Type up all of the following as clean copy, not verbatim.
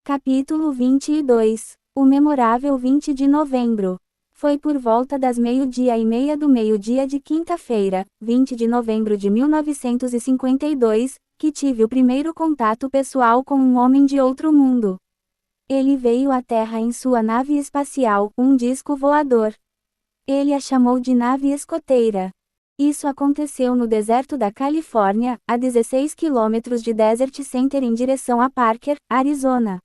Capítulo 22. O memorável 20 de novembro. Foi por volta das 12:30 do meio-dia de quinta-feira, 20 de novembro de 1952, que tive o primeiro contato pessoal com um homem de outro mundo. Ele veio à Terra em sua nave espacial, um disco voador. Ele a chamou de nave escoteira. Isso aconteceu no deserto da Califórnia, a 16 quilômetros de Desert Center em direção a Parker, Arizona.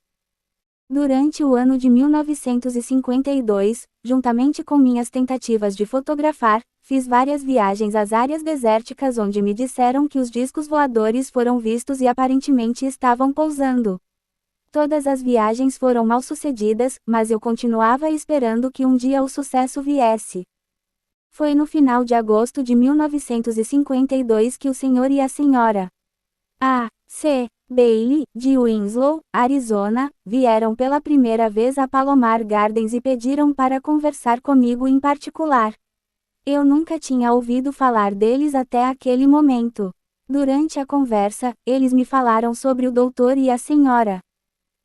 Durante o ano de 1952, juntamente com minhas tentativas de fotografar, fiz várias viagens às áreas desérticas onde me disseram que os discos voadores foram vistos e aparentemente estavam pousando. Todas as viagens foram mal sucedidas, mas eu continuava esperando que um dia o sucesso viesse. Foi no final de agosto de 1952 que o senhor e a senhora A.C. Bailey, de Winslow, Arizona, vieram pela primeira vez a Palomar Gardens e pediram para conversar comigo em particular. Eu nunca tinha ouvido falar deles até aquele momento. Durante a conversa, eles me falaram sobre o doutor e a senhora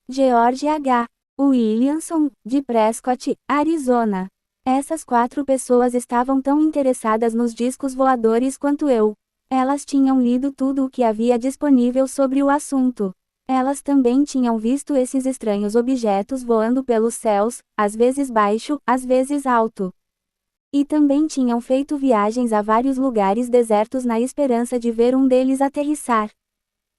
George H. Williamson, de Prescott, Arizona. Essas 4 pessoas estavam tão interessadas nos discos voadores quanto eu. Elas tinham lido tudo o que havia disponível sobre o assunto. Elas também tinham visto esses estranhos objetos voando pelos céus, às vezes baixo, às vezes alto. E também tinham feito viagens a vários lugares desertos na esperança de ver um deles aterrissar.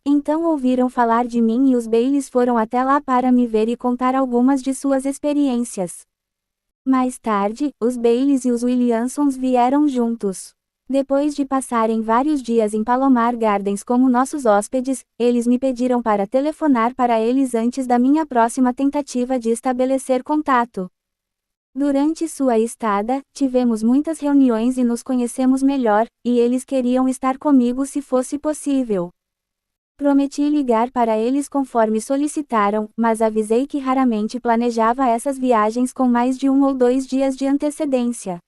Então ouviram falar de mim e os Baileys foram até lá para me ver e contar algumas de suas experiências. Mais tarde, os Baileys e os Williamsons vieram juntos. Depois de passarem vários dias em Palomar Gardens como nossos hóspedes, eles me pediram para telefonar para eles antes da minha próxima tentativa de estabelecer contato. Durante sua estada, tivemos muitas reuniões e nos conhecemos melhor, e eles queriam estar comigo se fosse possível. Prometi ligar para eles conforme solicitaram, mas avisei que raramente planejava essas viagens com mais de 1 ou 2 dias de antecedência.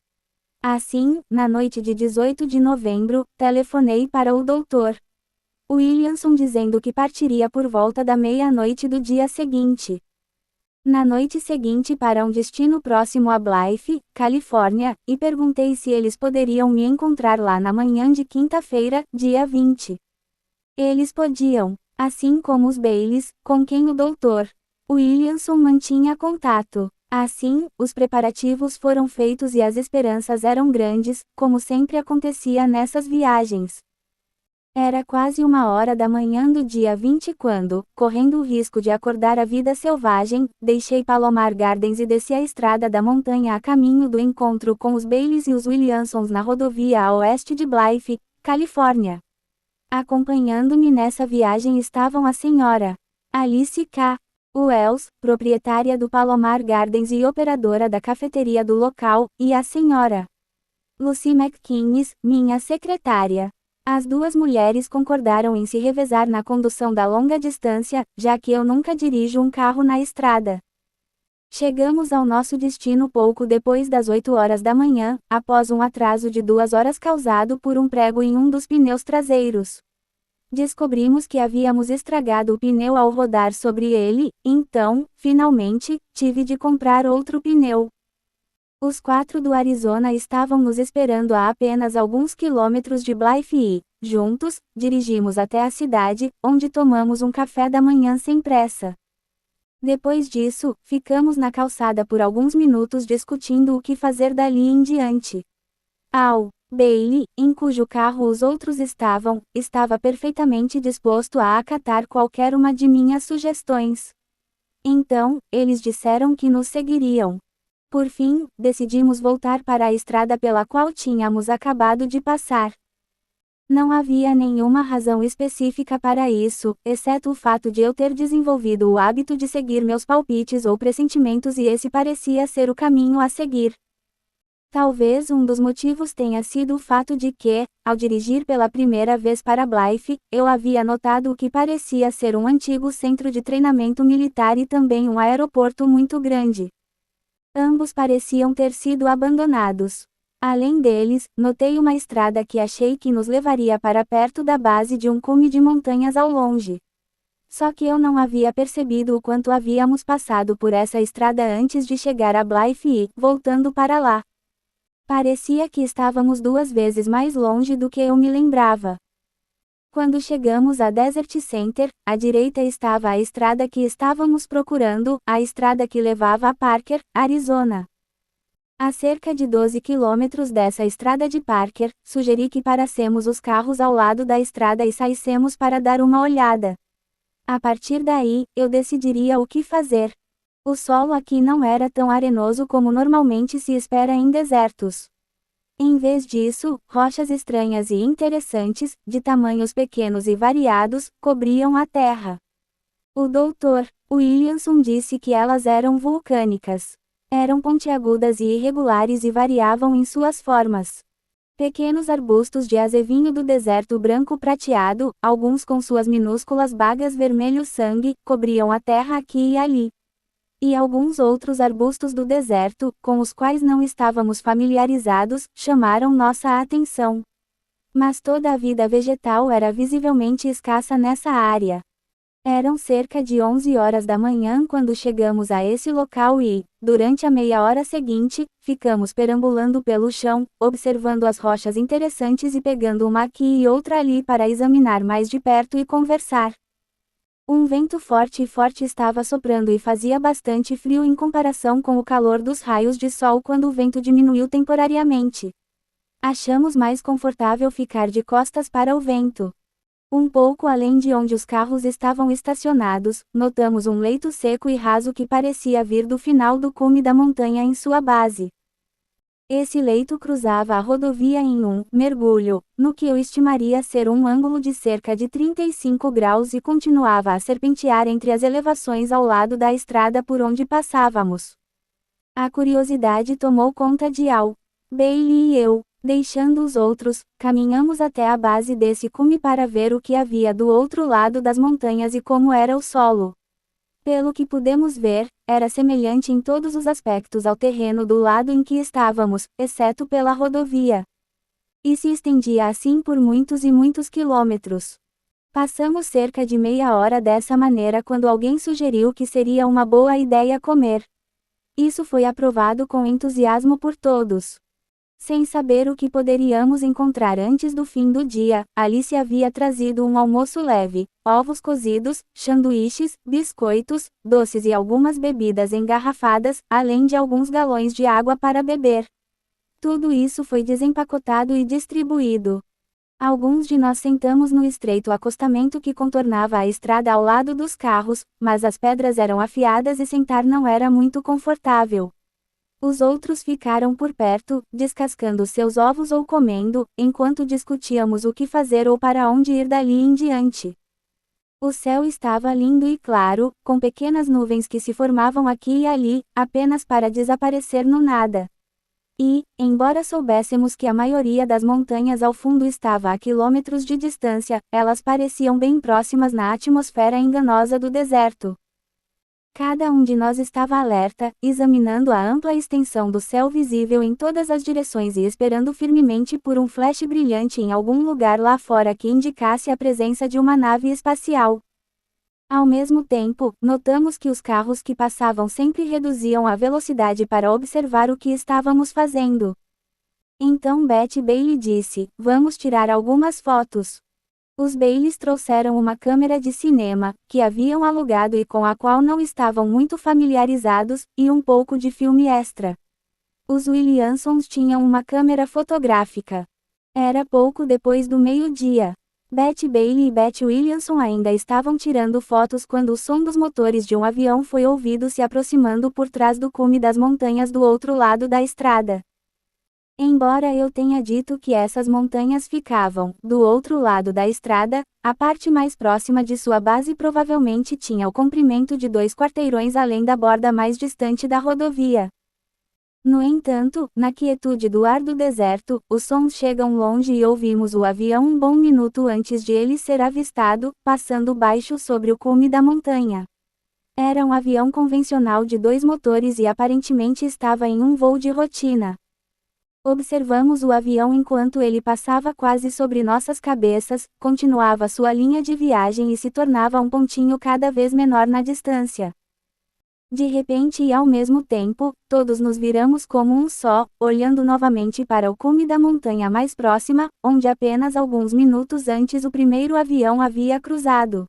Assim, na noite de 18 de novembro, telefonei para o Dr. Williamson dizendo que partiria por volta da meia-noite do dia seguinte. Na noite seguinte para um destino próximo a Blythe, Califórnia, e perguntei se eles poderiam me encontrar lá na manhã de quinta-feira, dia 20. Eles podiam, assim como os Baileys, com quem o Dr. Williamson mantinha contato. Assim, os preparativos foram feitos e as esperanças eram grandes, como sempre acontecia nessas viagens. Era quase 1h da manhã do dia 20 quando, correndo o risco de acordar a vida selvagem, deixei Palomar Gardens e desci a estrada da montanha a caminho do encontro com os Baileys e os Williamsons na rodovia a oeste de Blythe, Califórnia. Acompanhando-me nessa viagem estavam a senhora Alice K. Wells, proprietária do Palomar Gardens e operadora da cafeteria do local, e a senhora Lucy McKinnis, minha secretária. As 2 mulheres concordaram em se revezar na condução da longa distância, já que eu nunca dirijo um carro na estrada. Chegamos ao nosso destino pouco depois das 8 horas da manhã, após um atraso de 2 horas causado por um prego em um dos pneus traseiros. Descobrimos que havíamos estragado o pneu ao rodar sobre ele, então, finalmente, tive de comprar outro pneu. Os 4 do Arizona estavam nos esperando a apenas alguns quilômetros de Blythe e, juntos, dirigimos até a cidade, onde tomamos um café da manhã sem pressa. Depois disso, ficamos na calçada por alguns minutos discutindo o que fazer dali em diante. Al Bailey, em cujo carro os outros estavam, estava perfeitamente disposto a acatar qualquer uma de minhas sugestões. Então, eles disseram que nos seguiriam. Por fim, decidimos voltar para a estrada pela qual tínhamos acabado de passar. Não havia nenhuma razão específica para isso, exceto o fato de eu ter desenvolvido o hábito de seguir meus palpites ou pressentimentos e esse parecia ser o caminho a seguir. Talvez um dos motivos tenha sido o fato de que, ao dirigir pela primeira vez para Blythe, eu havia notado o que parecia ser um antigo centro de treinamento militar e também um aeroporto muito grande. Ambos pareciam ter sido abandonados. Além deles, notei uma estrada que achei que nos levaria para perto da base de um cume de montanhas ao longe. Só que eu não havia percebido o quanto havíamos passado por essa estrada antes de chegar a Blythe e, voltando para lá, parecia que estávamos 2 vezes mais longe do que eu me lembrava. Quando chegamos a Desert Center, à direita estava a estrada que estávamos procurando, a estrada que levava a Parker, Arizona. A cerca de 12 quilômetros dessa estrada de Parker, sugeri que parássemos os carros ao lado da estrada e saíssemos para dar uma olhada. A partir daí, eu decidiria o que fazer. O solo aqui não era tão arenoso como normalmente se espera em desertos. Em vez disso, rochas estranhas e interessantes, de tamanhos pequenos e variados, cobriam a terra. O Dr. Williamson disse que elas eram vulcânicas. Eram pontiagudas e irregulares e variavam em suas formas. Pequenos arbustos de azevinho do deserto branco prateado, alguns com suas minúsculas bagas vermelho-sangue, cobriam a terra aqui e ali. E alguns outros arbustos do deserto, com os quais não estávamos familiarizados, chamaram nossa atenção. Mas toda a vida vegetal era visivelmente escassa nessa área. Eram cerca de 11 horas da manhã quando chegamos a esse local e, durante a meia hora seguinte, ficamos perambulando pelo chão, observando as rochas interessantes e pegando uma aqui e outra ali para examinar mais de perto e conversar. Um vento forte estava soprando e fazia bastante frio em comparação com o calor dos raios de sol quando o vento diminuiu temporariamente. Achamos mais confortável ficar de costas para o vento. Um pouco além de onde os carros estavam estacionados, notamos um leito seco e raso que parecia vir do final do cume da montanha em sua base. Esse leito cruzava a rodovia em um mergulho, no que eu estimaria ser um ângulo de cerca de 35 graus e continuava a serpentear entre as elevações ao lado da estrada por onde passávamos. A curiosidade tomou conta de Al, Bailey e eu. Deixando os outros, caminhamos até a base desse cume para ver o que havia do outro lado das montanhas e como era o solo. Pelo que pudemos ver, era semelhante em todos os aspectos ao terreno do lado em que estávamos, exceto pela rodovia. E se estendia assim por muitos e muitos quilômetros. Passamos cerca de meia hora dessa maneira quando alguém sugeriu que seria uma boa ideia comer. Isso foi aprovado com entusiasmo por todos. Sem saber o que poderíamos encontrar antes do fim do dia, Alice havia trazido um almoço leve, ovos cozidos, sanduíches, biscoitos, doces e algumas bebidas engarrafadas, além de alguns galões de água para beber. Tudo isso foi desempacotado e distribuído. Alguns de nós sentamos no estreito acostamento que contornava a estrada ao lado dos carros, mas as pedras eram afiadas e sentar não era muito confortável. Os outros ficaram por perto, descascando seus ovos ou comendo, enquanto discutíamos o que fazer ou para onde ir dali em diante. O céu estava lindo e claro, com pequenas nuvens que se formavam aqui e ali, apenas para desaparecer no nada. E, embora soubéssemos que a maioria das montanhas ao fundo estava a quilômetros de distância, elas pareciam bem próximas na atmosfera enganosa do deserto. Cada um de nós estava alerta, examinando a ampla extensão do céu visível em todas as direções e esperando firmemente por um flash brilhante em algum lugar lá fora que indicasse a presença de uma nave espacial. Ao mesmo tempo, notamos que os carros que passavam sempre reduziam a velocidade para observar o que estávamos fazendo. Então Betty Bailey disse: "Vamos tirar algumas fotos." Os Baileys trouxeram uma câmera de cinema, que haviam alugado e com a qual não estavam muito familiarizados, e um pouco de filme extra. Os Williamsons tinham uma câmera fotográfica. Era pouco depois do meio-dia. Betty Bailey e Betty Williamson ainda estavam tirando fotos quando o som dos motores de um avião foi ouvido se aproximando por trás do cume das montanhas do outro lado da estrada. Embora eu tenha dito que essas montanhas ficavam, do outro lado da estrada, a parte mais próxima de sua base provavelmente tinha o comprimento de 2 quarteirões além da borda mais distante da rodovia. No entanto, na quietude do ar do deserto, os sons chegam longe e ouvimos o avião um bom minuto antes de ele ser avistado, passando baixo sobre o cume da montanha. Era um avião convencional de 2 motores e aparentemente estava em um voo de rotina. Observamos o avião enquanto ele passava quase sobre nossas cabeças, continuava sua linha de viagem e se tornava um pontinho cada vez menor na distância. De repente e ao mesmo tempo, todos nos viramos como um só, olhando novamente para o cume da montanha mais próxima, onde apenas alguns minutos antes o primeiro avião havia cruzado.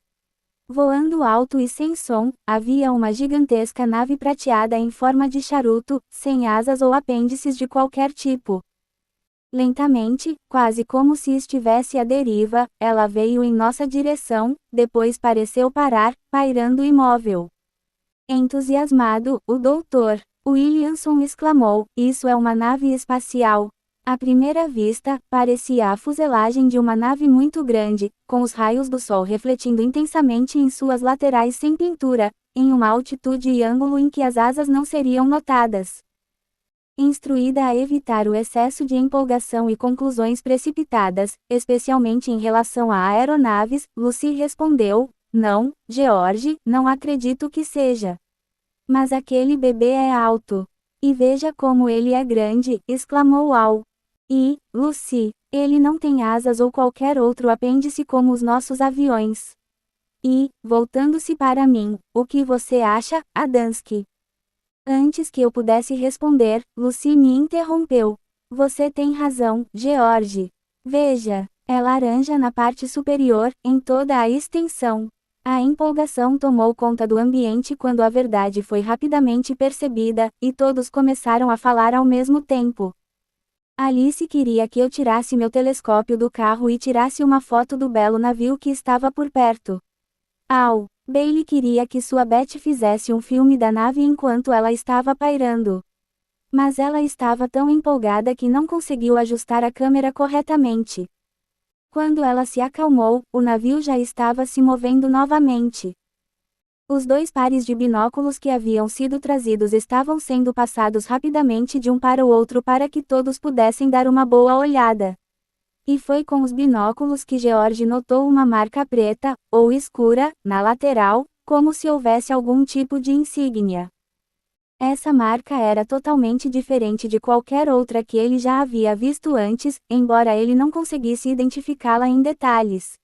Voando alto e sem som, havia uma gigantesca nave prateada em forma de charuto, sem asas ou apêndices de qualquer tipo. Lentamente, quase como se estivesse à deriva, ela veio em nossa direção, depois pareceu parar, pairando imóvel. Entusiasmado, o Dr. Williamson exclamou: "Isso é uma nave espacial." À primeira vista, parecia a fuselagem de uma nave muito grande, com os raios do sol refletindo intensamente em suas laterais sem pintura, em uma altitude e ângulo em que as asas não seriam notadas. Instruída a evitar o excesso de empolgação e conclusões precipitadas, especialmente em relação a aeronaves, Lucy respondeu: "Não, George, não acredito que seja. Mas aquele bebê é alto. E veja como ele é grande", exclamou Al. "E, Lucy, ele não tem asas ou qualquer outro apêndice como os nossos aviões. E, voltando-se para mim, o que você acha, Adamski?" Antes que eu pudesse responder, Lucy me interrompeu. "Você tem razão, George. Veja, é laranja na parte superior, em toda a extensão." A empolgação tomou conta do ambiente quando a verdade foi rapidamente percebida, e todos começaram a falar ao mesmo tempo. Alice queria que eu tirasse meu telescópio do carro e tirasse uma foto do belo navio que estava por perto. Bailey queria que sua Beth fizesse um filme da nave enquanto ela estava pairando. Mas ela estava tão empolgada que não conseguiu ajustar a câmera corretamente. Quando ela se acalmou, o navio já estava se movendo novamente. Os 2 pares de binóculos que haviam sido trazidos estavam sendo passados rapidamente de um para o outro para que todos pudessem dar uma boa olhada. E foi com os binóculos que George notou uma marca preta, ou escura, na lateral, como se houvesse algum tipo de insígnia. Essa marca era totalmente diferente de qualquer outra que ele já havia visto antes, embora ele não conseguisse identificá-la em detalhes.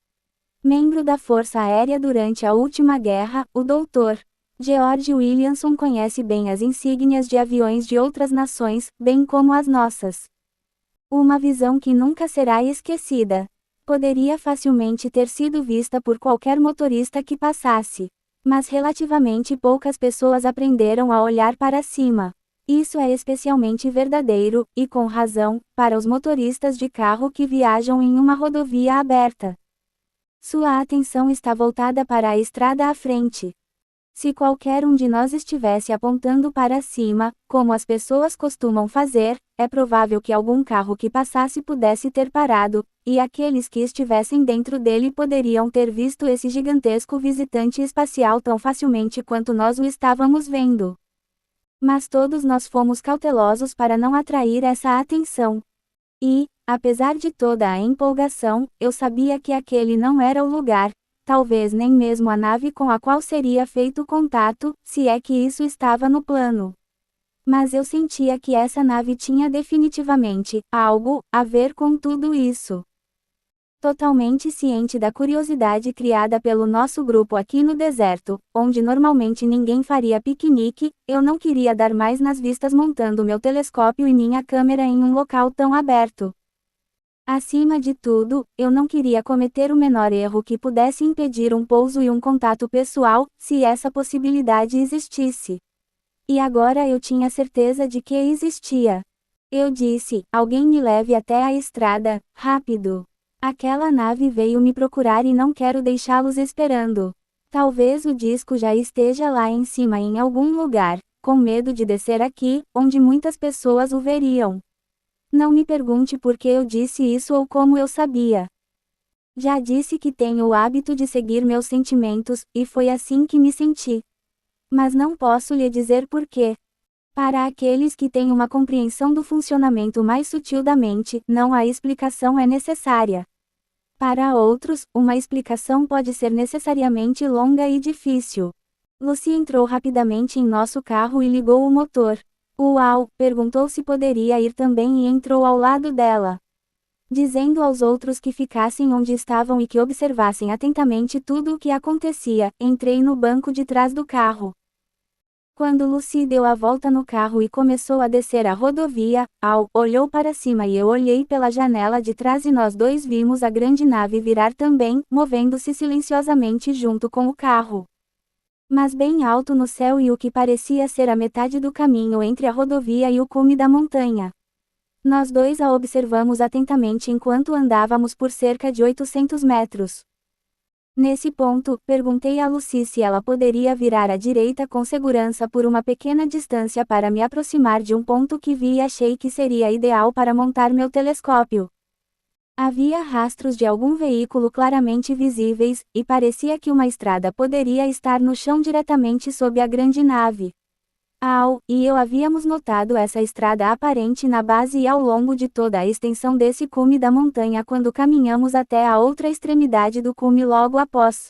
Membro da Força Aérea durante a última guerra, o Dr. George Williamson conhece bem as insígnias de aviões de outras nações, bem como as nossas. Uma visão que nunca será esquecida. Poderia facilmente ter sido vista por qualquer motorista que passasse. Mas relativamente poucas pessoas aprenderam a olhar para cima. Isso é especialmente verdadeiro, e com razão, para os motoristas de carro que viajam em uma rodovia aberta. Sua atenção está voltada para a estrada à frente. Se qualquer um de nós estivesse apontando para cima, como as pessoas costumam fazer, é provável que algum carro que passasse pudesse ter parado, e aqueles que estivessem dentro dele poderiam ter visto esse gigantesco visitante espacial tão facilmente quanto nós o estávamos vendo. Mas todos nós fomos cautelosos para não atrair essa atenção. E, apesar de toda a empolgação, eu sabia que aquele não era o lugar. Talvez nem mesmo a nave com a qual seria feito contato, se é que isso estava no plano. Mas eu sentia que essa nave tinha definitivamente algo a ver com tudo isso. Totalmente ciente da curiosidade criada pelo nosso grupo aqui no deserto, onde normalmente ninguém faria piquenique, eu não queria dar mais nas vistas montando meu telescópio e minha câmera em um local tão aberto. Acima de tudo, eu não queria cometer o menor erro que pudesse impedir um pouso e um contato pessoal, se essa possibilidade existisse. E agora eu tinha certeza de que existia. Eu disse: "Alguém me leve até a estrada, rápido. Aquela nave veio me procurar e não quero deixá-los esperando. Talvez o disco já esteja lá em cima em algum lugar, com medo de descer aqui, onde muitas pessoas o veriam." Não me pergunte por que eu disse isso ou como eu sabia. Já disse que tenho o hábito de seguir meus sentimentos, e foi assim que me senti. Mas não posso lhe dizer por quê. Para aqueles que têm uma compreensão do funcionamento mais sutil da mente, não há explicação é necessária. Para outros, uma explicação pode ser necessariamente longa e difícil. Lucy entrou rapidamente em nosso carro e ligou o motor. Uau! Perguntou se poderia ir também e entrou ao lado dela. Dizendo aos outros que ficassem onde estavam e que observassem atentamente tudo o que acontecia, entrei no banco de trás do carro. Quando Lucy deu a volta no carro e começou a descer a rodovia, Al olhou para cima e eu olhei pela janela de trás e nós dois vimos a grande nave virar também, movendo-se silenciosamente junto com o carro. Mas bem alto no céu e o que parecia ser a metade do caminho entre a rodovia e o cume da montanha. Nós dois a observamos atentamente enquanto andávamos por cerca de 800 metros. Nesse ponto, perguntei a Lucy se ela poderia virar à direita com segurança por uma pequena distância para me aproximar de um ponto que vi e achei que seria ideal para montar meu telescópio. Havia rastros de algum veículo claramente visíveis, e parecia que uma estrada poderia estar no chão diretamente sob a grande nave. Al e eu havíamos notado essa estrada aparente na base e ao longo de toda a extensão desse cume da montanha quando caminhamos até a outra extremidade do cume logo após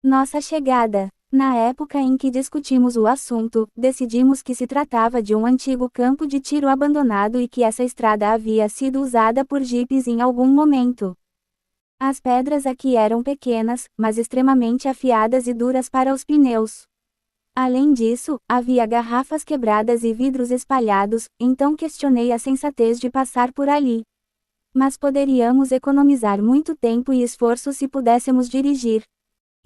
nossa chegada. Na época em que discutimos o assunto, decidimos que se tratava de um antigo campo de tiro abandonado e que essa estrada havia sido usada por jipes em algum momento. As pedras aqui eram pequenas, mas extremamente afiadas e duras para os pneus. Além disso, havia garrafas quebradas e vidros espalhados, então questionei a sensatez de passar por ali. Mas poderíamos economizar muito tempo e esforço se pudéssemos dirigir.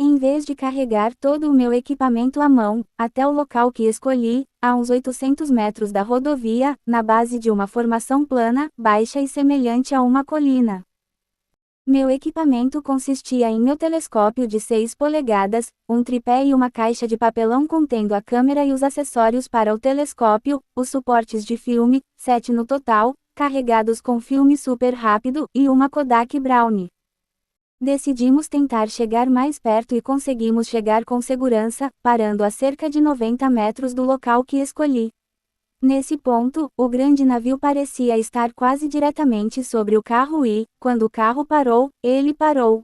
Em vez de carregar todo o meu equipamento à mão, até o local que escolhi, a uns 800 metros da rodovia, na base de uma formação plana, baixa e semelhante a uma colina. Meu equipamento consistia em meu telescópio de 6 polegadas, um tripé e uma caixa de papelão contendo a câmera e os acessórios para o telescópio, os suportes de filme, 7 no total, carregados com filme super rápido, e uma Kodak Brownie. Decidimos tentar chegar mais perto e conseguimos chegar com segurança, parando a cerca de 90 metros do local que escolhi. Nesse ponto, o grande navio parecia estar quase diretamente sobre o carro e, quando o carro parou, ele parou.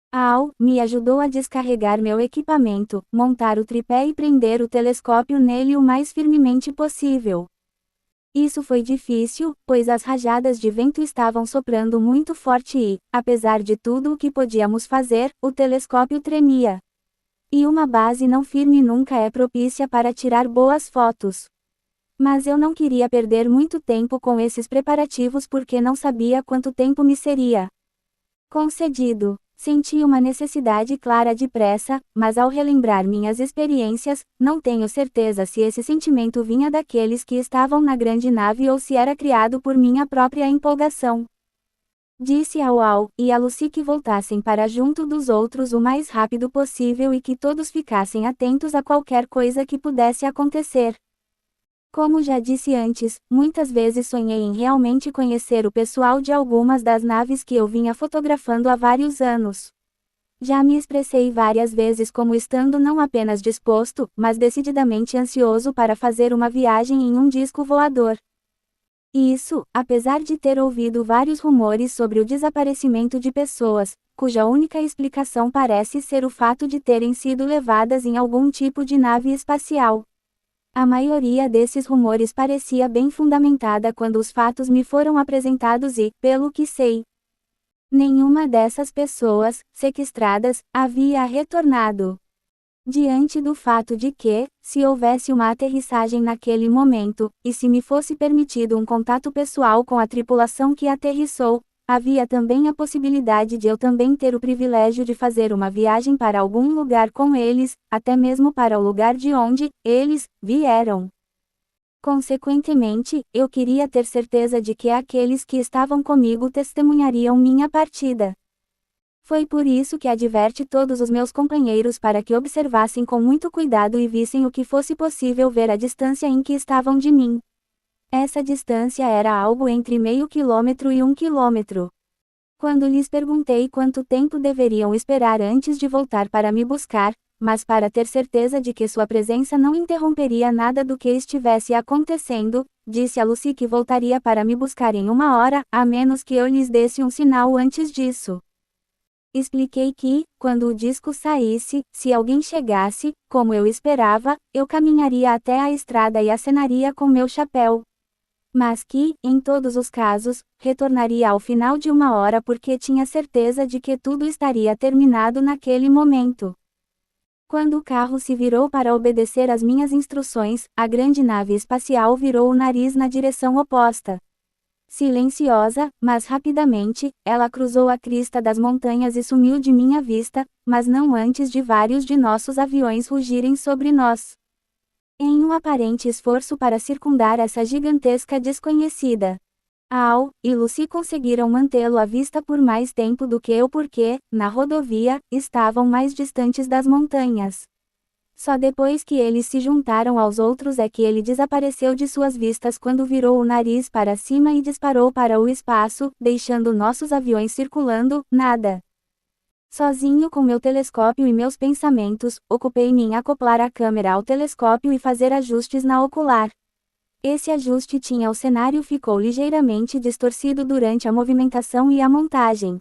Al me ajudou a descarregar meu equipamento, montar o tripé e prender o telescópio nele o mais firmemente possível. Isso foi difícil, pois as rajadas de vento estavam soprando muito forte e, apesar de tudo o que podíamos fazer, o telescópio tremia. E uma base não firme nunca é propícia para tirar boas fotos. Mas eu não queria perder muito tempo com esses preparativos porque não sabia quanto tempo me seria concedido. Senti uma necessidade clara de pressa, mas ao relembrar minhas experiências, não tenho certeza se esse sentimento vinha daqueles que estavam na grande nave ou se era criado por minha própria empolgação. Disse ao Al e a Lucy que voltassem para junto dos outros o mais rápido possível e que todos ficassem atentos a qualquer coisa que pudesse acontecer. Como já disse antes, muitas vezes sonhei em realmente conhecer o pessoal de algumas das naves que eu vinha fotografando há vários anos. Já me expressei várias vezes como estando não apenas disposto, mas decididamente ansioso para fazer uma viagem em um disco voador. Isso, apesar de ter ouvido vários rumores sobre o desaparecimento de pessoas, cuja única explicação parece ser o fato de terem sido levadas em algum tipo de nave espacial. A maioria desses rumores parecia bem fundamentada quando os fatos me foram apresentados e, pelo que sei, nenhuma dessas pessoas, sequestradas, havia retornado. Diante do fato de que, se houvesse uma aterrissagem naquele momento, e se me fosse permitido um contato pessoal com a tripulação que aterrissou, havia também a possibilidade de eu também ter o privilégio de fazer uma viagem para algum lugar com eles, até mesmo para o lugar de onde eles vieram. Consequentemente, eu queria ter certeza de que aqueles que estavam comigo testemunhariam minha partida. Foi por isso que adverte todos os meus companheiros para que observassem com muito cuidado e vissem o que fosse possível ver a distância em que estavam de mim. Essa distância era algo entre meio quilômetro e 1 quilômetro. Quando lhes perguntei quanto tempo deveriam esperar antes de voltar para me buscar, mas para ter certeza de que sua presença não interromperia nada do que estivesse acontecendo, disse a Lucy que voltaria para me buscar em 1 hora, a menos que eu lhes desse um sinal antes disso. Expliquei que, quando o disco saísse, se alguém chegasse, como eu esperava, eu caminharia até a estrada e acenaria com meu chapéu. Mas que, em todos os casos, retornaria ao final de 1 hora porque tinha certeza de que tudo estaria terminado naquele momento. Quando o carro se virou para obedecer às minhas instruções, a grande nave espacial virou o nariz na direção oposta. Silenciosa, mas rapidamente, ela cruzou a crista das montanhas e sumiu de minha vista, mas não antes de vários de nossos aviões rugirem sobre nós. Em um aparente esforço para circundar essa gigantesca desconhecida, Al e Lucy conseguiram mantê-lo à vista por mais tempo do que eu porque, na rodovia, estavam mais distantes das montanhas. Só depois que eles se juntaram aos outros é que ele desapareceu de suas vistas quando virou o nariz para cima e disparou para o espaço, deixando nossos aviões circulando, nada. Sozinho com meu telescópio e meus pensamentos, ocupei-me em acoplar a câmera ao telescópio e fazer ajustes na ocular. Esse ajuste tinha o cenário ficou ligeiramente distorcido durante a movimentação e a montagem.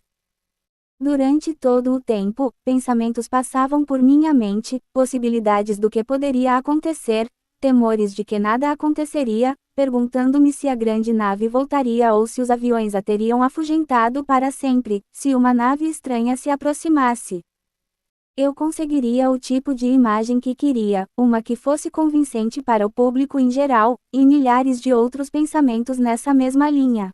Durante todo o tempo, pensamentos passavam por minha mente, possibilidades do que poderia acontecer, temores de que nada aconteceria, perguntando-me se a grande nave voltaria ou se os aviões a teriam afugentado para sempre, se uma nave estranha se aproximasse. Eu conseguiria o tipo de imagem que queria, uma que fosse convincente para o público em geral, e milhares de outros pensamentos nessa mesma linha.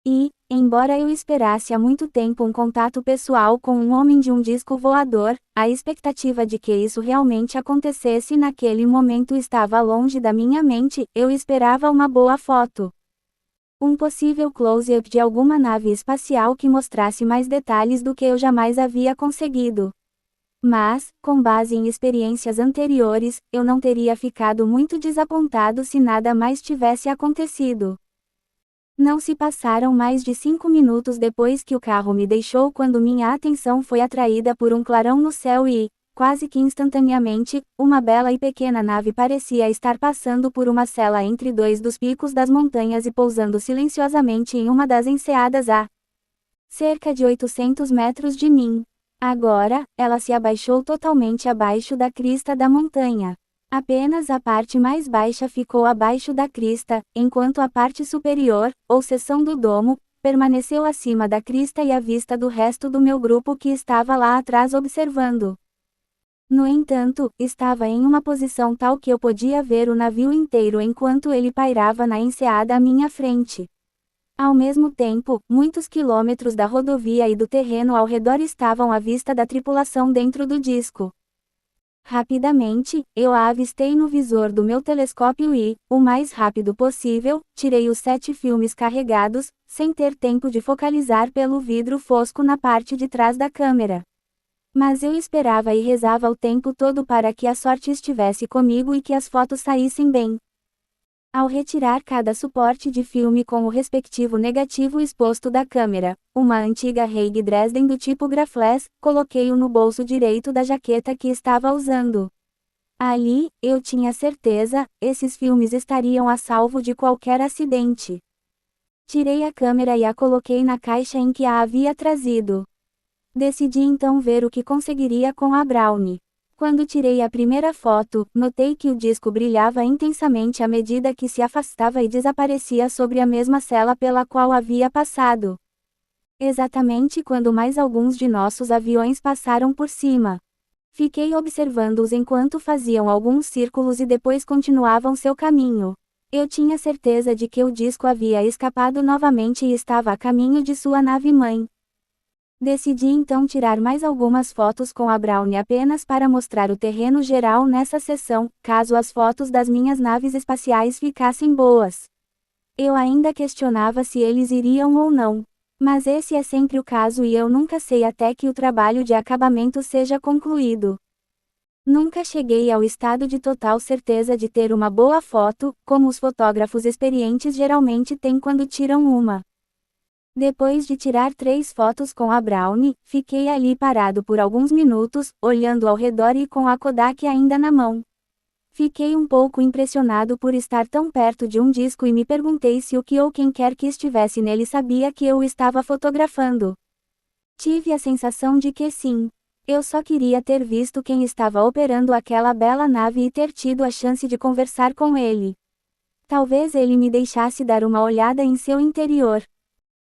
E, embora eu esperasse há muito tempo um contato pessoal com um homem de um disco voador, a expectativa de que isso realmente acontecesse naquele momento estava longe da minha mente, eu esperava uma boa foto. Um possível close-up de alguma nave espacial que mostrasse mais detalhes do que eu jamais havia conseguido. Mas, com base em experiências anteriores, eu não teria ficado muito desapontado se nada mais tivesse acontecido. Não se passaram mais de 5 minutos depois que o carro me deixou quando minha atenção foi atraída por um clarão no céu e, quase que instantaneamente, uma bela e pequena nave parecia estar passando por uma cela entre dois dos picos das montanhas e pousando silenciosamente em uma das enseadas a cerca de 800 metros de mim. Agora, ela se abaixou totalmente abaixo da crista da montanha. Apenas a parte mais baixa ficou abaixo da crista, enquanto a parte superior, ou seção do domo, permaneceu acima da crista e à vista do resto do meu grupo que estava lá atrás observando. No entanto, estava em uma posição tal que eu podia ver o navio inteiro enquanto ele pairava na enseada à minha frente. Ao mesmo tempo, muitos quilômetros da rodovia e do terreno ao redor estavam à vista da tripulação dentro do disco. Rapidamente, eu a avistei no visor do meu telescópio e, o mais rápido possível, tirei os 7 filmes carregados, sem ter tempo de focalizar pelo vidro fosco na parte de trás da câmera. Mas eu esperava e rezava o tempo todo para que a sorte estivesse comigo e que as fotos saíssem bem. Ao retirar cada suporte de filme com o respectivo negativo exposto da câmera, uma antiga Haig Dresden do tipo Graflex, coloquei-o no bolso direito da jaqueta que estava usando. Ali, eu tinha certeza, esses filmes estariam a salvo de qualquer acidente. Tirei a câmera e a coloquei na caixa em que a havia trazido. Decidi então ver o que conseguiria com a Brownie. Quando tirei a primeira foto, notei que o disco brilhava intensamente à medida que se afastava e desaparecia sobre a mesma cela pela qual havia passado. Exatamente quando mais alguns de nossos aviões passaram por cima. Fiquei observando-os enquanto faziam alguns círculos e depois continuavam seu caminho. Eu tinha certeza de que o disco havia escapado novamente e estava a caminho de sua nave-mãe. Decidi então tirar mais algumas fotos com a Brownie apenas para mostrar o terreno geral nessa sessão, caso as fotos das minhas naves espaciais ficassem boas. Eu ainda questionava se eles iriam ou não. Mas esse é sempre o caso e eu nunca sei até que o trabalho de acabamento seja concluído. Nunca cheguei ao estado de total certeza de ter uma boa foto, como os fotógrafos experientes geralmente têm quando tiram uma. Depois de tirar 3 fotos com a Brownie, fiquei ali parado por alguns minutos, olhando ao redor e com a Kodak ainda na mão. Fiquei um pouco impressionado por estar tão perto de um disco e me perguntei se o que ou quem quer que estivesse nele sabia que eu o estava fotografando. Tive a sensação de que sim. Eu só queria ter visto quem estava operando aquela bela nave e ter tido a chance de conversar com ele. Talvez ele me deixasse dar uma olhada em seu interior.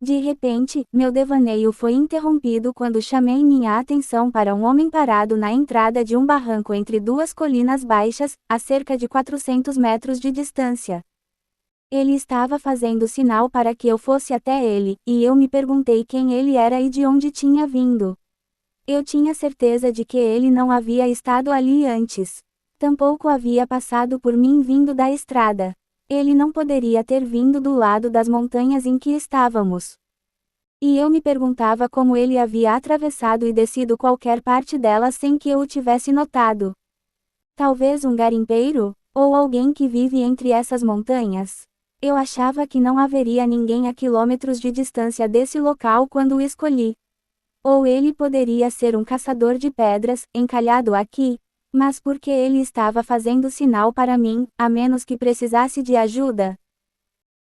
De repente, meu devaneio foi interrompido quando chamei minha atenção para um homem parado na entrada de um barranco entre duas colinas baixas, a cerca de 400 metros de distância. Ele estava fazendo sinal para que eu fosse até ele, e eu me perguntei quem ele era e de onde tinha vindo. Eu tinha certeza de que ele não havia estado ali antes. Tampouco havia passado por mim vindo da estrada. Ele não poderia ter vindo do lado das montanhas em que estávamos. E eu me perguntava como ele havia atravessado e descido qualquer parte delas sem que eu o tivesse notado. Talvez um garimpeiro? Ou alguém que vive entre essas montanhas? Eu achava que não haveria ninguém a quilômetros de distância desse local quando o escolhi. Ou ele poderia ser um caçador de pedras, encalhado aqui, mas por que ele estava fazendo sinal para mim, a menos que precisasse de ajuda?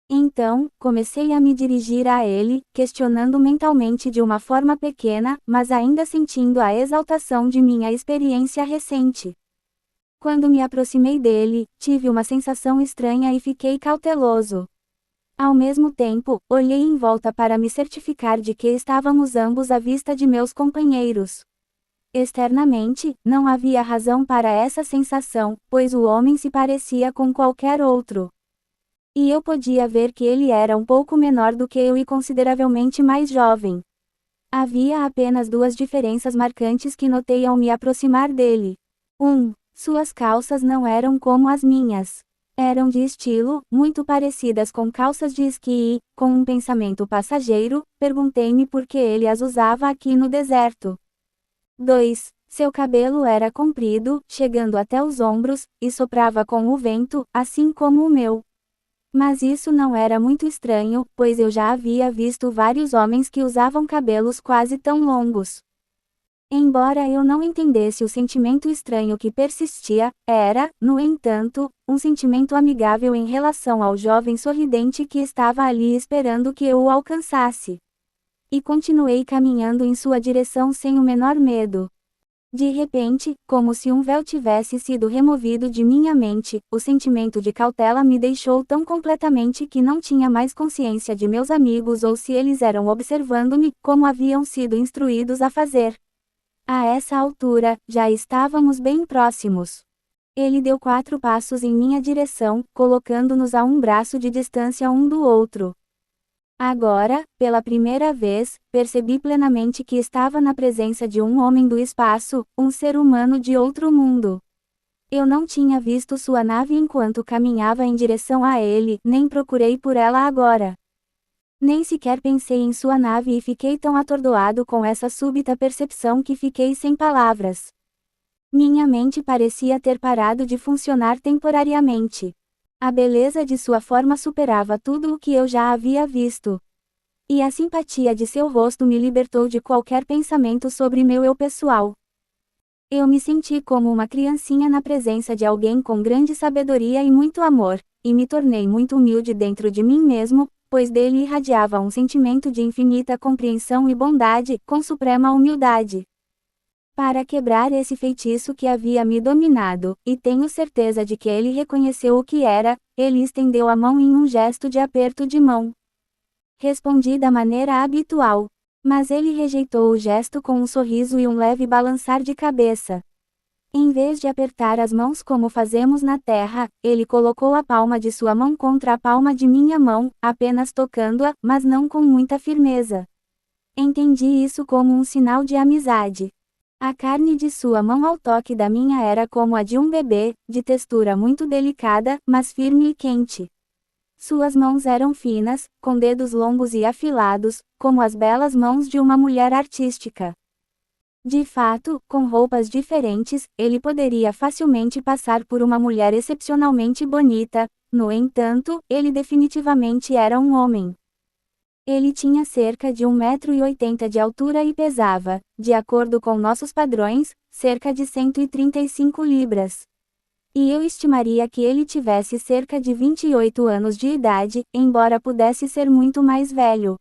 Então, comecei a me dirigir a ele, questionando mentalmente de uma forma pequena, mas ainda sentindo a exaltação de minha experiência recente. Quando me aproximei dele, tive uma sensação estranha e fiquei cauteloso. Ao mesmo tempo, olhei em volta para me certificar de que estávamos ambos à vista de meus companheiros. Externamente, não havia razão para essa sensação, pois o homem se parecia com qualquer outro. E eu podia ver que ele era um pouco menor do que eu e consideravelmente mais jovem. Havia apenas duas diferenças marcantes que notei ao me aproximar dele. 1. Suas calças não eram como as minhas. Eram de estilo, muito parecidas com calças de esqui e, com um pensamento passageiro, perguntei-me por que ele as usava aqui no deserto. 2. Seu cabelo era comprido, chegando até os ombros, e soprava com o vento, assim como o meu. Mas isso não era muito estranho, pois eu já havia visto vários homens que usavam cabelos quase tão longos. Embora eu não entendesse o sentimento estranho que persistia, era, no entanto, um sentimento amigável em relação ao jovem sorridente que estava ali esperando que eu o alcançasse. E continuei caminhando em sua direção sem o menor medo. De repente, como se um véu tivesse sido removido de minha mente, o sentimento de cautela me deixou tão completamente que não tinha mais consciência de meus amigos ou se eles eram observando-me, como haviam sido instruídos a fazer. A essa altura, já estávamos bem próximos. Ele deu 4 passos em minha direção, colocando-nos a um braço de distância um do outro. Agora, pela primeira vez, percebi plenamente que estava na presença de um homem do espaço, um ser humano de outro mundo. Eu não tinha visto sua nave enquanto caminhava em direção a ele, nem procurei por ela agora. Nem sequer pensei em sua nave e fiquei tão atordoado com essa súbita percepção que fiquei sem palavras. Minha mente parecia ter parado de funcionar temporariamente. A beleza de sua forma superava tudo o que eu já havia visto. E a simpatia de seu rosto me libertou de qualquer pensamento sobre meu eu pessoal. Eu me senti como uma criancinha na presença de alguém com grande sabedoria e muito amor, e me tornei muito humilde dentro de mim mesmo, pois dele irradiava um sentimento de infinita compreensão e bondade, com suprema humildade. Para quebrar esse feitiço que havia me dominado, e tenho certeza de que ele reconheceu o que era, ele estendeu a mão em um gesto de aperto de mão. Respondi da maneira habitual. Mas ele rejeitou o gesto com um sorriso e um leve balançar de cabeça. Em vez de apertar as mãos como fazemos na terra, ele colocou a palma de sua mão contra a palma de minha mão, apenas tocando-a, mas não com muita firmeza. Entendi isso como um sinal de amizade. A carne de sua mão ao toque da minha era como a de um bebê, de textura muito delicada, mas firme e quente. Suas mãos eram finas, com dedos longos e afilados, como as belas mãos de uma mulher artística. De fato, com roupas diferentes, ele poderia facilmente passar por uma mulher excepcionalmente bonita, no entanto, ele definitivamente era um homem. Ele tinha cerca de 1,80 m de altura e pesava, de acordo com nossos padrões, cerca de 135 libras. E eu estimaria que ele tivesse cerca de 28 anos de idade, embora pudesse ser muito mais velho.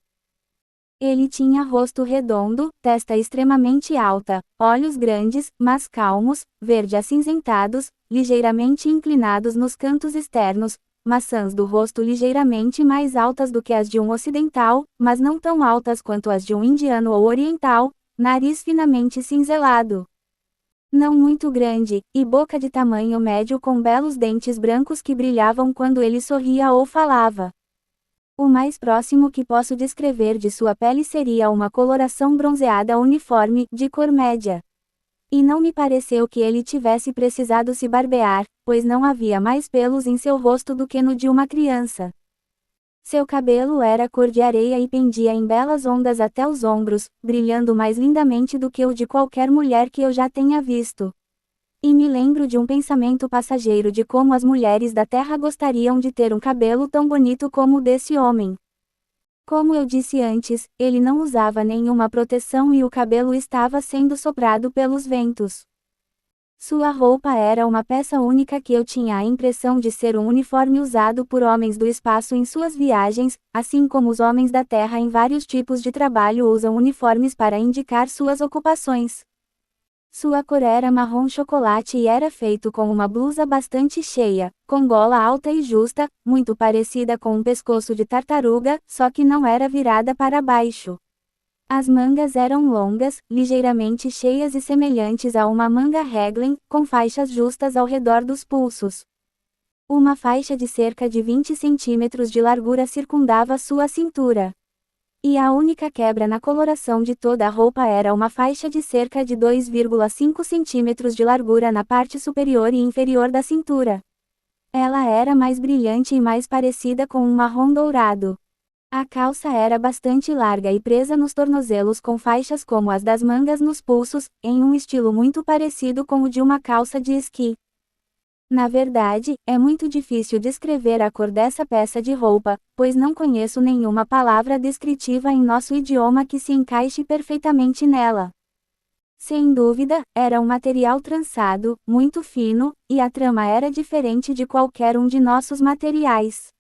Ele tinha rosto redondo, testa extremamente alta, olhos grandes, mas calmos, verde acinzentados, ligeiramente inclinados nos cantos externos, maçãs do rosto ligeiramente mais altas do que as de um ocidental, mas não tão altas quanto as de um indiano ou oriental, nariz finamente cinzelado, não muito grande, e boca de tamanho médio com belos dentes brancos que brilhavam quando ele sorria ou falava. O mais próximo que posso descrever de sua pele seria uma coloração bronzeada uniforme, de cor média. E não me pareceu que ele tivesse precisado se barbear, pois não havia mais pelos em seu rosto do que no de uma criança. Seu cabelo era cor de areia e pendia em belas ondas até os ombros, brilhando mais lindamente do que o de qualquer mulher que eu já tenha visto. E me lembro de um pensamento passageiro de como as mulheres da terra gostariam de ter um cabelo tão bonito como o desse homem. Como eu disse antes, ele não usava nenhuma proteção e o cabelo estava sendo soprado pelos ventos. Sua roupa era uma peça única que eu tinha a impressão de ser um uniforme usado por homens do espaço em suas viagens, assim como os homens da Terra em vários tipos de trabalho usam uniformes para indicar suas ocupações. Sua cor era marrom chocolate e era feito com uma blusa bastante cheia, com gola alta e justa, muito parecida com um pescoço de tartaruga, só que não era virada para baixo. As mangas eram longas, ligeiramente cheias e semelhantes a uma manga raglan, com faixas justas ao redor dos pulsos. Uma faixa de cerca de 20 centímetros de largura circundava sua cintura. E a única quebra na coloração de toda a roupa era uma faixa de cerca de 2,5 centímetros de largura na parte superior e inferior da cintura. Ela era mais brilhante e mais parecida com um marrom dourado. A calça era bastante larga e presa nos tornozelos com faixas como as das mangas nos pulsos, em um estilo muito parecido com o de uma calça de esqui. Na verdade, é muito difícil descrever a cor dessa peça de roupa, pois não conheço nenhuma palavra descritiva em nosso idioma que se encaixe perfeitamente nela. Sem dúvida, era um material trançado, muito fino, e a trama era diferente de qualquer um de nossos materiais.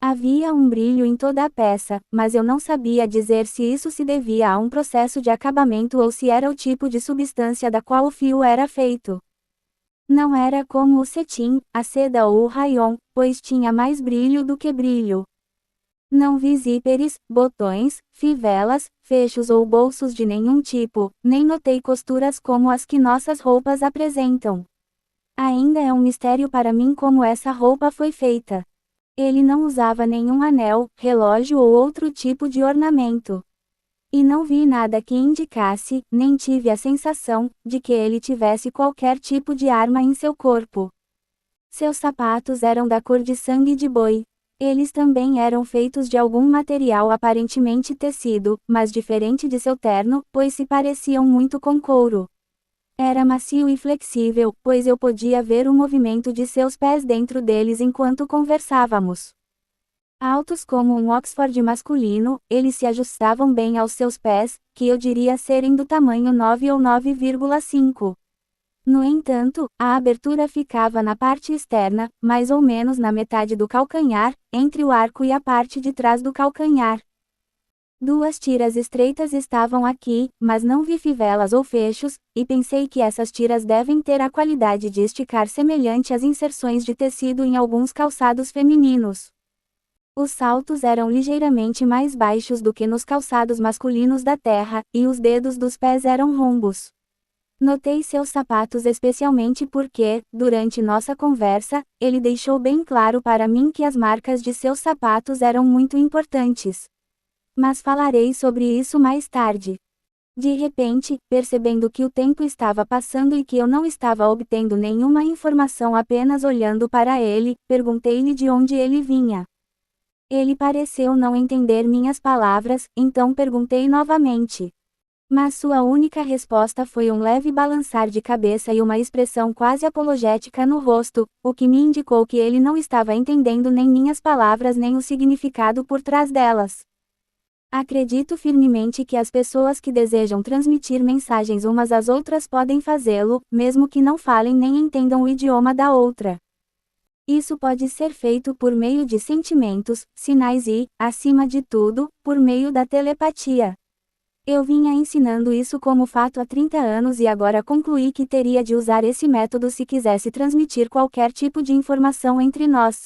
Havia um brilho em toda a peça, mas eu não sabia dizer se isso se devia a um processo de acabamento ou se era o tipo de substância da qual o fio era feito. Não era como o cetim, a seda ou o rayon, pois tinha mais brilho do que brilho. Não vi zíperes, botões, fivelas, fechos ou bolsos de nenhum tipo, nem notei costuras como as que nossas roupas apresentam. Ainda é um mistério para mim como essa roupa foi feita. Ele não usava nenhum anel, relógio ou outro tipo de ornamento. E não vi nada que indicasse, nem tive a sensação, de que ele tivesse qualquer tipo de arma em seu corpo. Seus sapatos eram da cor de sangue de boi. Eles também eram feitos de algum material aparentemente tecido, mas diferente de seu terno, pois se pareciam muito com couro. Era macio e flexível, pois eu podia ver o movimento de seus pés dentro deles enquanto conversávamos. Altos como um Oxford masculino, eles se ajustavam bem aos seus pés, que eu diria serem do tamanho 9 ou 9,5. No entanto, a abertura ficava na parte externa, mais ou menos na metade do calcanhar, entre o arco e a parte de trás do calcanhar. Duas tiras estreitas estavam aqui, mas não vi fivelas ou fechos, e pensei que essas tiras devem ter a qualidade de esticar semelhante às inserções de tecido em alguns calçados femininos. Os saltos eram ligeiramente mais baixos do que nos calçados masculinos da terra, e os dedos dos pés eram rombos. Notei seus sapatos especialmente porque, durante nossa conversa, ele deixou bem claro para mim que as marcas de seus sapatos eram muito importantes. Mas falarei sobre isso mais tarde. De repente, percebendo que o tempo estava passando e que eu não estava obtendo nenhuma informação apenas olhando para ele, perguntei-lhe de onde ele vinha. Ele pareceu não entender minhas palavras, então perguntei novamente. Mas sua única resposta foi um leve balançar de cabeça e uma expressão quase apologética no rosto, o que me indicou que ele não estava entendendo nem minhas palavras nem o significado por trás delas. Acredito firmemente que as pessoas que desejam transmitir mensagens umas às outras podem fazê-lo, mesmo que não falem nem entendam o idioma da outra. Isso pode ser feito por meio de sentimentos, sinais e, acima de tudo, por meio da telepatia. Eu vinha ensinando isso como fato há 30 anos e agora concluí que teria de usar esse método se quisesse transmitir qualquer tipo de informação entre nós.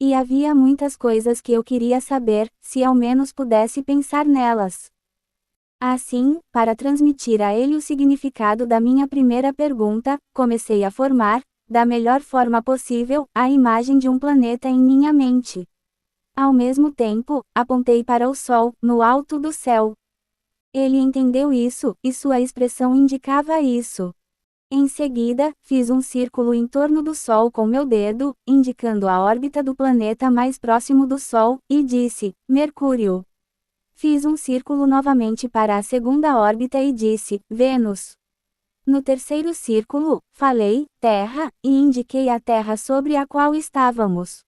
E havia muitas coisas que eu queria saber, se ao menos pudesse pensar nelas. Assim, para transmitir a ele o significado da minha primeira pergunta, comecei a formar, da melhor forma possível, a imagem de um planeta em minha mente. Ao mesmo tempo, apontei para o Sol, no alto do céu. Ele entendeu isso, e sua expressão indicava isso. Em seguida, fiz um círculo em torno do Sol com meu dedo, indicando a órbita do planeta mais próximo do Sol, e disse: Mercúrio. Fiz um círculo novamente para a segunda órbita e disse: Vênus. No terceiro círculo, falei: Terra, e indiquei a Terra sobre a qual estávamos.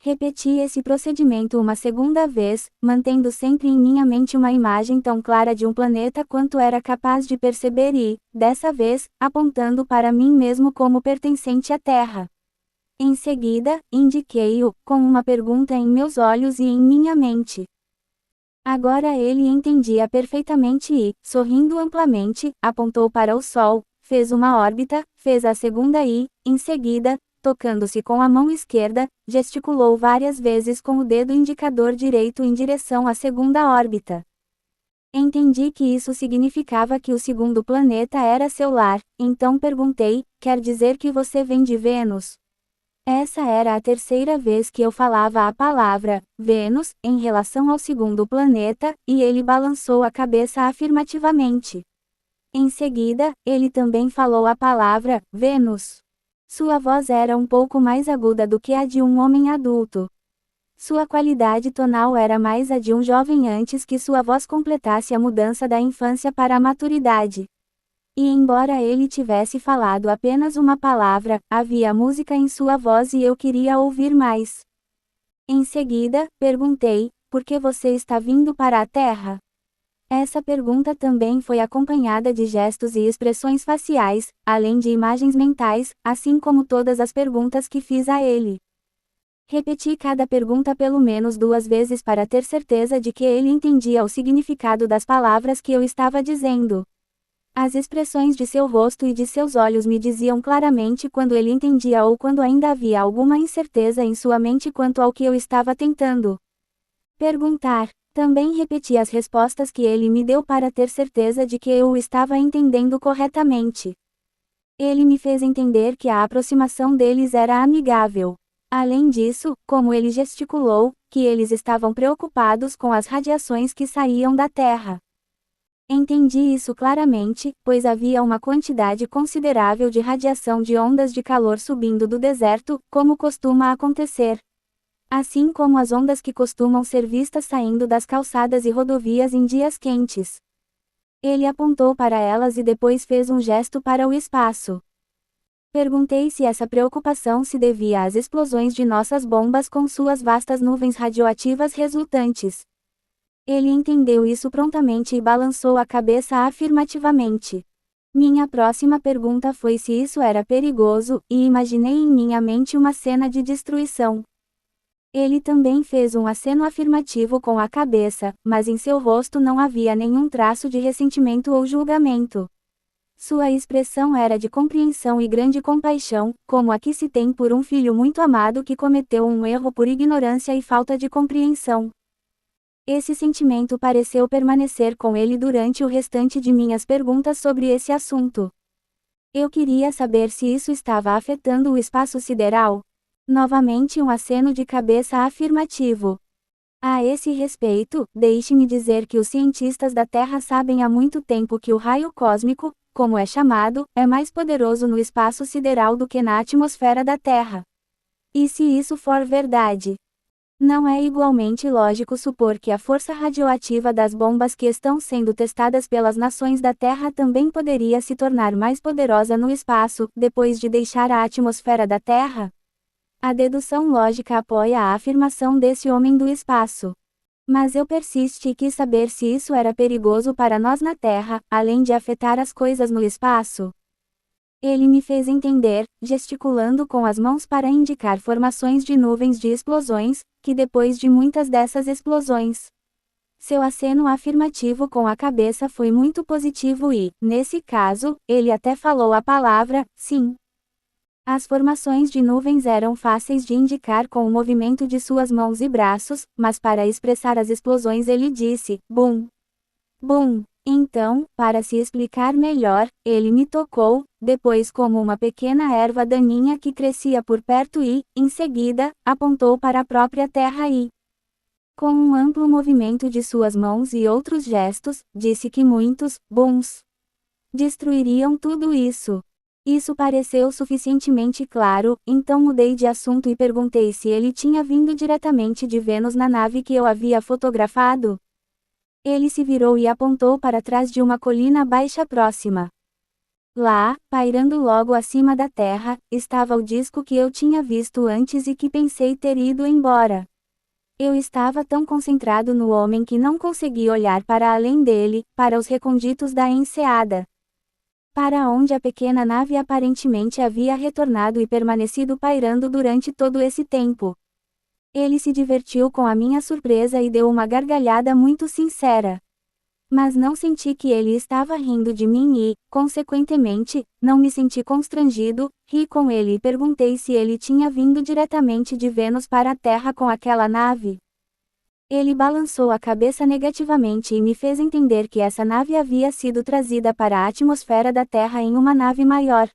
Repeti esse procedimento uma segunda vez, mantendo sempre em minha mente uma imagem tão clara de um planeta quanto era capaz de perceber e, dessa vez, apontando para mim mesmo como pertencente à Terra. Em seguida, indiquei-o, com uma pergunta em meus olhos e em minha mente. Agora ele entendia perfeitamente e, sorrindo amplamente, apontou para o Sol, fez uma órbita, fez a segunda e, em seguida, tocando-se com a mão esquerda, gesticulou várias vezes com o dedo indicador direito em direção à segunda órbita. Entendi que isso significava que o segundo planeta era seu lar, então perguntei: quer dizer que você vem de Vênus? Essa era a terceira vez que eu falava a palavra Vênus em relação ao segundo planeta, e ele balançou a cabeça afirmativamente. Em seguida, ele também falou a palavra Vênus. Sua voz era um pouco mais aguda do que a de um homem adulto. Sua qualidade tonal era mais a de um jovem antes que sua voz completasse a mudança da infância para a maturidade. E embora ele tivesse falado apenas uma palavra, havia música em sua voz e eu queria ouvir mais. Em seguida, perguntei: por que você está vindo para a Terra? Essa pergunta também foi acompanhada de gestos e expressões faciais, além de imagens mentais, assim como todas as perguntas que fiz a ele. Repeti cada pergunta pelo menos 2 vezes para ter certeza de que ele entendia o significado das palavras que eu estava dizendo. As expressões de seu rosto e de seus olhos me diziam claramente quando ele entendia ou quando ainda havia alguma incerteza em sua mente quanto ao que eu estava tentando perguntar. Também repeti as respostas que ele me deu para ter certeza de que eu o estava entendendo corretamente. Ele me fez entender que a aproximação deles era amigável. Além disso, como ele gesticulou, que eles estavam preocupados com as radiações que saíam da Terra. Entendi isso claramente, pois havia uma quantidade considerável de radiação de ondas de calor subindo do deserto, como costuma acontecer. Assim como as ondas que costumam ser vistas saindo das calçadas e rodovias em dias quentes. Ele apontou para elas e depois fez um gesto para o espaço. Perguntei se essa preocupação se devia às explosões de nossas bombas com suas vastas nuvens radioativas resultantes. Ele entendeu isso prontamente e balançou a cabeça afirmativamente. Minha próxima pergunta foi se isso era perigoso, e imaginei em minha mente uma cena de destruição. Ele também fez um aceno afirmativo com a cabeça, mas em seu rosto não havia nenhum traço de ressentimento ou julgamento. Sua expressão era de compreensão e grande compaixão, como a que se tem por um filho muito amado que cometeu um erro por ignorância e falta de compreensão. Esse sentimento pareceu permanecer com ele durante o restante de minhas perguntas sobre esse assunto. Eu queria saber se isso estava afetando o espaço sideral. Novamente um aceno de cabeça afirmativo. A esse respeito, deixe-me dizer que os cientistas da Terra sabem há muito tempo que o raio cósmico, como é chamado, é mais poderoso no espaço sideral do que na atmosfera da Terra. E se isso for verdade, não é igualmente lógico supor que a força radioativa das bombas que estão sendo testadas pelas nações da Terra também poderia se tornar mais poderosa no espaço, depois de deixar a atmosfera da Terra? A dedução lógica apoia a afirmação desse homem do espaço. Mas eu persisti e quis saber se isso era perigoso para nós na Terra, além de afetar as coisas no espaço. Ele me fez entender, gesticulando com as mãos para indicar formações de nuvens de explosões, que depois de muitas dessas explosões. Seu aceno afirmativo com a cabeça foi muito positivo e, nesse caso, ele até falou a palavra, sim. As formações de nuvens eram fáceis de indicar com o movimento de suas mãos e braços, mas para expressar as explosões ele disse, bum. Bum! Então, para se explicar melhor, ele me tocou, depois como uma pequena erva daninha que crescia por perto e, em seguida, apontou para a própria terra e, com um amplo movimento de suas mãos e outros gestos, disse que muitos, bons, destruiriam tudo isso. Isso pareceu suficientemente claro, então mudei de assunto e perguntei se ele tinha vindo diretamente de Vênus na nave que eu havia fotografado. Ele se virou e apontou para trás de uma colina baixa próxima. Lá, pairando logo acima da terra, estava o disco que eu tinha visto antes e que pensei ter ido embora. Eu estava tão concentrado no homem que não consegui olhar para além dele, para os recônditos da enseada. Para onde a pequena nave aparentemente havia retornado e permanecido pairando durante todo esse tempo. Ele se divertiu com a minha surpresa e deu uma gargalhada muito sincera. Mas não senti que ele estava rindo de mim e, consequentemente, não me senti constrangido, ri com ele e perguntei se ele tinha vindo diretamente de Vênus para a Terra com aquela nave. Ele balançou a cabeça negativamente e me fez entender que essa nave havia sido trazida para a atmosfera da Terra em uma nave maior.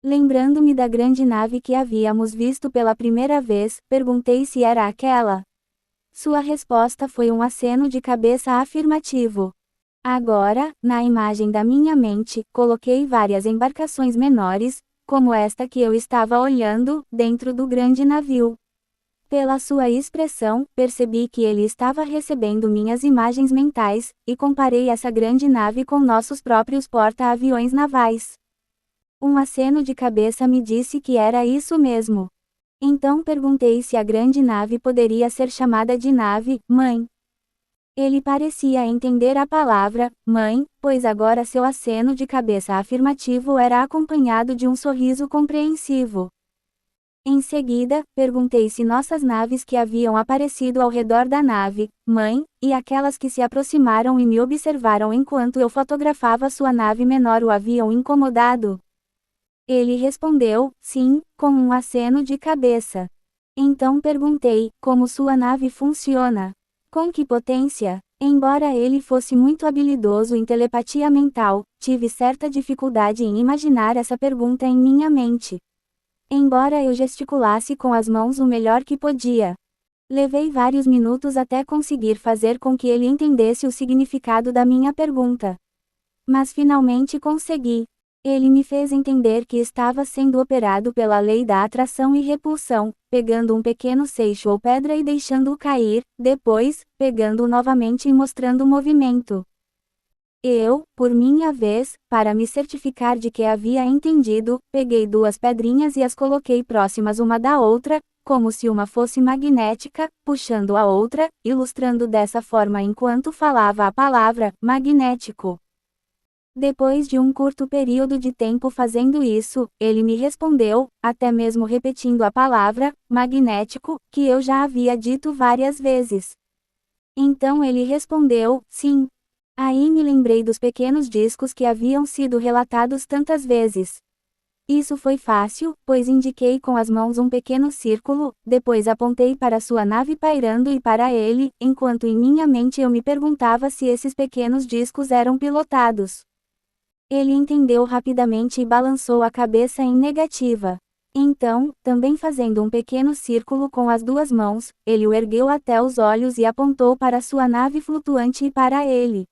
Lembrando-me da grande nave que havíamos visto pela primeira vez, perguntei se era aquela. Sua resposta foi um aceno de cabeça afirmativo. Agora, na imagem da minha mente, coloquei várias embarcações menores, como esta que eu estava olhando, dentro do grande navio. Pela sua expressão, percebi que ele estava recebendo minhas imagens mentais, e comparei essa grande nave com nossos próprios porta-aviões navais. Um aceno de cabeça me disse que era isso mesmo. Então perguntei se a grande nave poderia ser chamada de nave, mãe. Ele parecia entender a palavra, mãe, pois agora seu aceno de cabeça afirmativo era acompanhado de um sorriso compreensivo. Em seguida, perguntei se nossas naves que haviam aparecido ao redor da nave, mãe, e aquelas que se aproximaram e me observaram enquanto eu fotografava sua nave menor o haviam incomodado. Ele respondeu, sim, com um aceno de cabeça. Então perguntei, como sua nave funciona? Com que potência? Embora ele fosse muito habilidoso em telepatia mental, tive certa dificuldade em imaginar essa pergunta em minha mente. Embora eu gesticulasse com as mãos o melhor que podia. Levei vários minutos até conseguir fazer com que ele entendesse o significado da minha pergunta. Mas finalmente consegui. Ele me fez entender que estava sendo operado pela lei da atração e repulsão, pegando um pequeno seixo ou pedra e deixando-o cair, depois, pegando-o novamente e mostrando o movimento. Eu, por minha vez, para me certificar de que havia entendido, peguei duas pedrinhas e as coloquei próximas uma da outra, como se uma fosse magnética, puxando a outra, ilustrando dessa forma enquanto falava a palavra magnético. Depois de um curto período de tempo fazendo isso, ele me respondeu, até mesmo repetindo a palavra magnético, que eu já havia dito várias vezes. Então ele respondeu, sim. Aí me lembrei dos pequenos discos que haviam sido relatados tantas vezes. Isso foi fácil, pois indiquei com as mãos um pequeno círculo, depois apontei para sua nave pairando e para ele, enquanto em minha mente eu me perguntava se esses pequenos discos eram pilotados. Ele entendeu rapidamente e balançou a cabeça em negativa. Então, também fazendo um pequeno círculo com as duas mãos, ele o ergueu até os olhos e apontou para sua nave flutuante e para ele.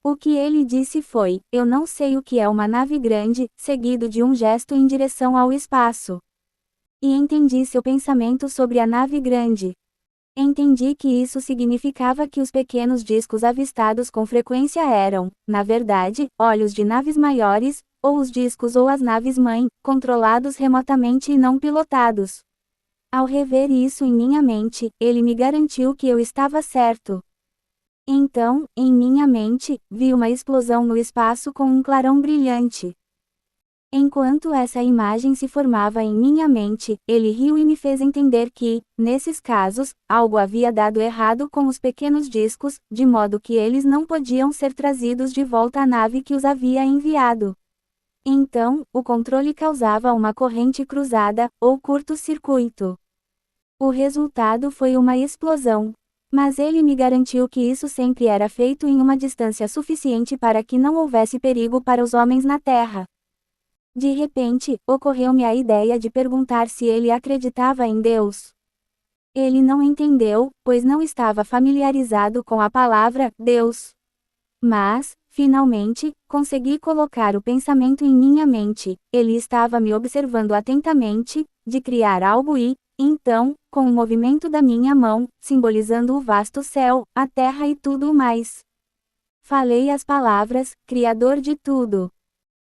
O que ele disse foi: eu não sei o que é uma nave grande, seguido de um gesto em direção ao espaço. E entendi seu pensamento sobre a nave grande. Entendi que isso significava que os pequenos discos avistados com frequência eram, na verdade, olhos de naves maiores, ou os discos ou as naves-mãe, controlados remotamente e não pilotados. Ao rever isso em minha mente, ele me garantiu que eu estava certo. Então, em minha mente, vi uma explosão no espaço com um clarão brilhante. Enquanto essa imagem se formava em minha mente, ele riu e me fez entender que, nesses casos, algo havia dado errado com os pequenos discos, de modo que eles não podiam ser trazidos de volta à nave que os havia enviado. Então, o controle causava uma corrente cruzada, ou curto-circuito. O resultado foi uma explosão. Mas ele me garantiu que isso sempre era feito em uma distância suficiente para que não houvesse perigo para os homens na Terra. De repente, ocorreu-me a ideia de perguntar se ele acreditava em Deus. Ele não entendeu, pois não estava familiarizado com a palavra Deus. Mas, finalmente, consegui colocar o pensamento em minha mente. Ele estava me observando atentamente, de criar algo e, então, com o movimento da minha mão, simbolizando o vasto céu, a terra e tudo o mais. Falei as palavras, Criador de tudo.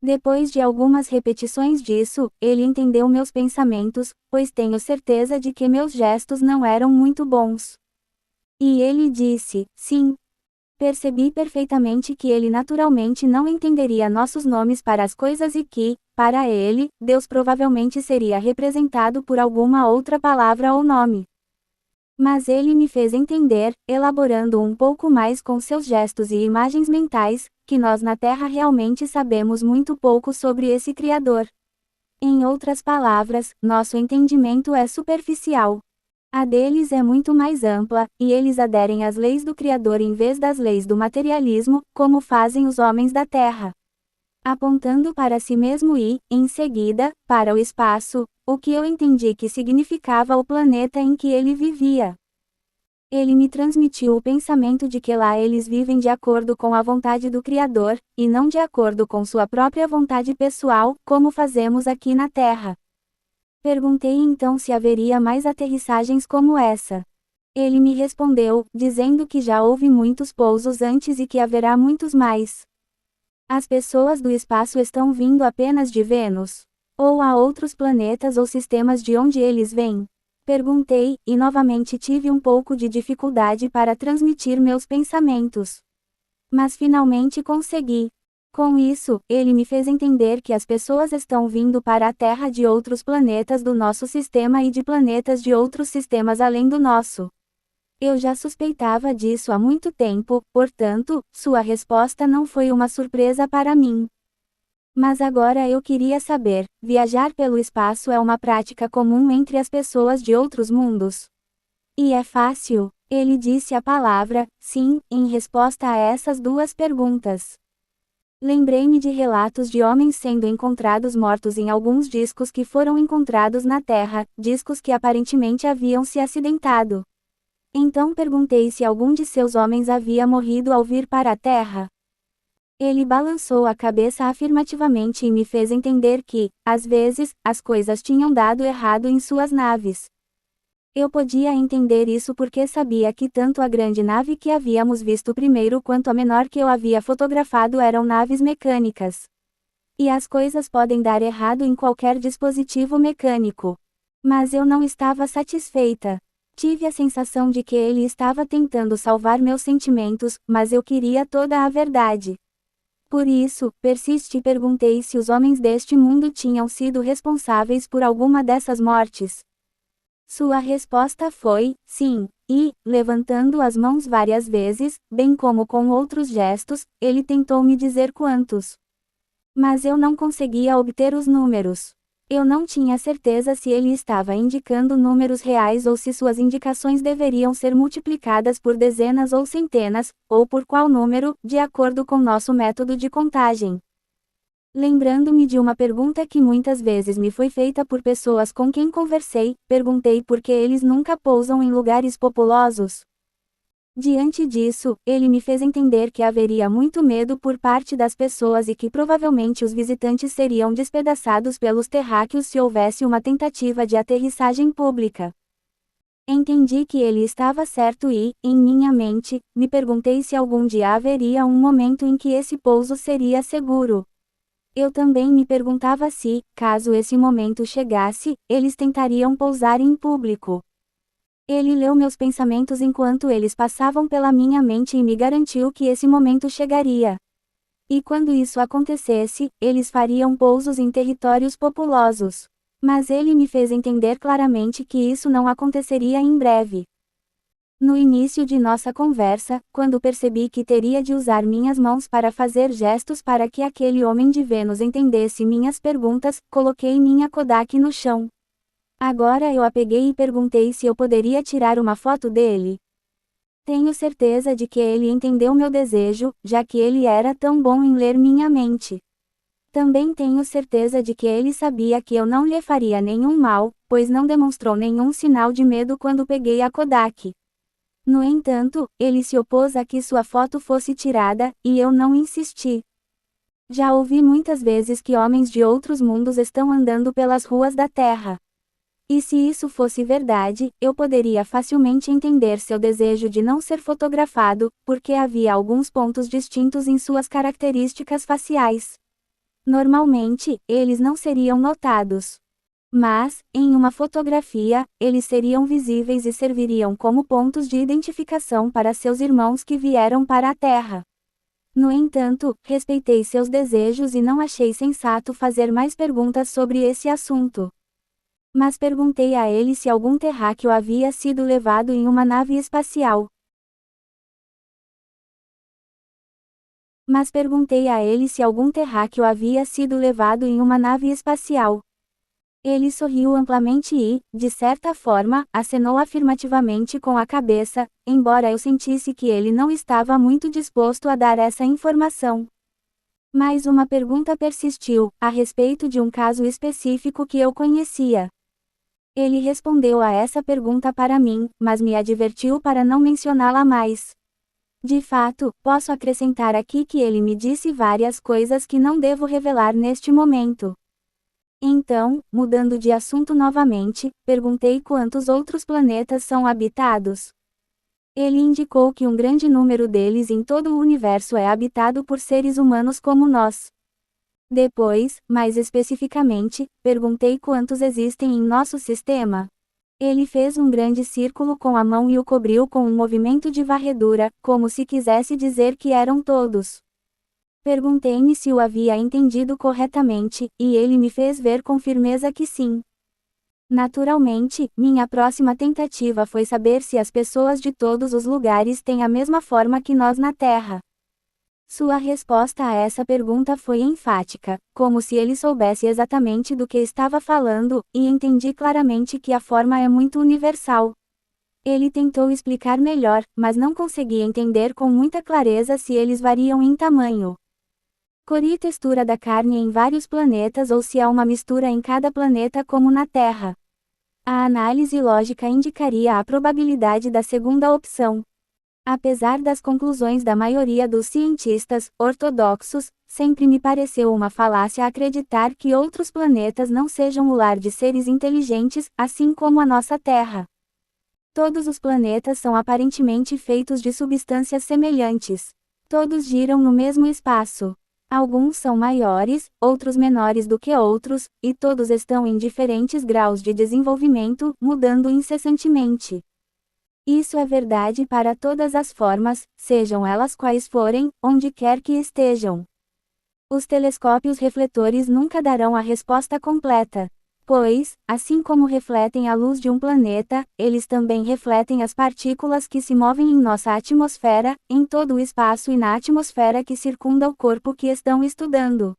Depois de algumas repetições disso, ele entendeu meus pensamentos, pois tenho certeza de que meus gestos não eram muito bons. E ele disse, sim. Percebi perfeitamente que ele naturalmente não entenderia nossos nomes para as coisas e que, para ele, Deus provavelmente seria representado por alguma outra palavra ou nome. Mas ele me fez entender, elaborando um pouco mais com seus gestos e imagens mentais, que nós na Terra realmente sabemos muito pouco sobre esse Criador. Em outras palavras, nosso entendimento é superficial. A deles é muito mais ampla, e eles aderem às leis do Criador em vez das leis do materialismo, como fazem os homens da Terra. Apontando para si mesmo e, em seguida, para o espaço, o que eu entendi que significava o planeta em que ele vivia. Ele me transmitiu o pensamento de que lá eles vivem de acordo com a vontade do Criador, e não de acordo com sua própria vontade pessoal, como fazemos aqui na Terra. Perguntei então se haveria mais aterrissagens como essa. Ele me respondeu, dizendo que já houve muitos pousos antes e que haverá muitos mais. As pessoas do espaço estão vindo apenas de Vênus? Ou há outros planetas ou sistemas de onde eles vêm? Perguntei, e novamente tive um pouco de dificuldade para transmitir meus pensamentos. Mas finalmente consegui. Com isso, ele me fez entender que as pessoas estão vindo para a Terra de outros planetas do nosso sistema e de planetas de outros sistemas além do nosso. Eu já suspeitava disso há muito tempo, portanto, sua resposta não foi uma surpresa para mim. Mas agora eu queria saber, viajar pelo espaço é uma prática comum entre as pessoas de outros mundos? E é fácil? Ele disse a palavra, sim, em resposta a essas duas perguntas. Lembrei-me de relatos de homens sendo encontrados mortos em alguns discos que foram encontrados na Terra, discos que aparentemente haviam se acidentado. Então perguntei se algum de seus homens havia morrido ao vir para a Terra. Ele balançou a cabeça afirmativamente e me fez entender que, às vezes, as coisas tinham dado errado em suas naves. Eu podia entender isso porque sabia que tanto a grande nave que havíamos visto primeiro quanto a menor que eu havia fotografado eram naves mecânicas. E as coisas podem dar errado em qualquer dispositivo mecânico. Mas eu não estava satisfeita. Tive a sensação de que ele estava tentando salvar meus sentimentos, mas eu queria toda a verdade. Por isso, persisti e perguntei se os homens deste mundo tinham sido responsáveis por alguma dessas mortes. Sua resposta foi, sim, e, levantando as mãos várias vezes, bem como com outros gestos, ele tentou me dizer quantos. Mas eu não conseguia obter os números. Eu não tinha certeza se ele estava indicando números reais ou se suas indicações deveriam ser multiplicadas por dezenas ou centenas, ou por qual número, de acordo com nosso método de contagem. Lembrando-me de uma pergunta que muitas vezes me foi feita por pessoas com quem conversei, perguntei por que eles nunca pousam em lugares populosos. Diante disso, ele me fez entender que haveria muito medo por parte das pessoas e que provavelmente os visitantes seriam despedaçados pelos terráqueos se houvesse uma tentativa de aterrissagem pública. Entendi que ele estava certo e, em minha mente, me perguntei se algum dia haveria um momento em que esse pouso seria seguro. Eu também me perguntava se, caso esse momento chegasse, eles tentariam pousar em público. Ele leu meus pensamentos enquanto eles passavam pela minha mente e me garantiu que esse momento chegaria. E quando isso acontecesse, eles fariam pousos em territórios populosos. Mas ele me fez entender claramente que isso não aconteceria em breve. No início de nossa conversa, quando percebi que teria de usar minhas mãos para fazer gestos para que aquele homem de Vênus entendesse minhas perguntas, coloquei minha Kodak no chão. Agora eu a peguei e perguntei se eu poderia tirar uma foto dele. Tenho certeza de que ele entendeu meu desejo, já que ele era tão bom em ler minha mente. Também tenho certeza de que ele sabia que eu não lhe faria nenhum mal, pois não demonstrou nenhum sinal de medo quando peguei a Kodak. No entanto, ele se opôs a que sua foto fosse tirada, e eu não insisti. Já ouvi muitas vezes que homens de outros mundos estão andando pelas ruas da Terra. E se isso fosse verdade, eu poderia facilmente entender seu desejo de não ser fotografado, porque havia alguns pontos distintos em suas características faciais. Normalmente, eles não seriam notados. Mas, em uma fotografia, eles seriam visíveis e serviriam como pontos de identificação para seus irmãos que vieram para a Terra. No entanto, respeitei seus desejos e não achei sensato fazer mais perguntas sobre esse assunto. Mas perguntei a ele se algum terráqueo havia sido levado em uma nave espacial. Ele sorriu amplamente e, de certa forma, acenou afirmativamente com a cabeça, embora eu sentisse que ele não estava muito disposto a dar essa informação. Mais uma pergunta persistiu, a respeito de um caso específico que eu conhecia. Ele respondeu a essa pergunta para mim, mas me advertiu para não mencioná-la mais. De fato, posso acrescentar aqui que ele me disse várias coisas que não devo revelar neste momento. Então, mudando de assunto novamente, perguntei quantos outros planetas são habitados. Ele indicou que um grande número deles em todo o universo é habitado por seres humanos como nós. Depois, mais especificamente, perguntei quantos existem em nosso sistema. Ele fez um grande círculo com a mão e o cobriu com um movimento de varredura, como se quisesse dizer que eram todos. Perguntei-me se o havia entendido corretamente, e ele me fez ver com firmeza que sim. Naturalmente, minha próxima tentativa foi saber se as pessoas de todos os lugares têm a mesma forma que nós na Terra. Sua resposta a essa pergunta foi enfática, como se ele soubesse exatamente do que estava falando, e entendi claramente que a forma é muito universal. Ele tentou explicar melhor, mas não consegui entender com muita clareza se eles variam em tamanho, cor e textura da carne em vários planetas ou se há uma mistura em cada planeta como na Terra. A análise lógica indicaria a probabilidade da segunda opção. Apesar das conclusões da maioria dos cientistas ortodoxos, sempre me pareceu uma falácia acreditar que outros planetas não sejam o lar de seres inteligentes, assim como a nossa Terra. Todos os planetas são aparentemente feitos de substâncias semelhantes. Todos giram no mesmo espaço. Alguns são maiores, outros menores do que outros, e todos estão em diferentes graus de desenvolvimento, mudando incessantemente. Isso é verdade para todas as formas, sejam elas quais forem, onde quer que estejam. Os telescópios refletores nunca darão a resposta completa. Pois, assim como refletem a luz de um planeta, eles também refletem as partículas que se movem em nossa atmosfera, em todo o espaço e na atmosfera que circunda o corpo que estão estudando.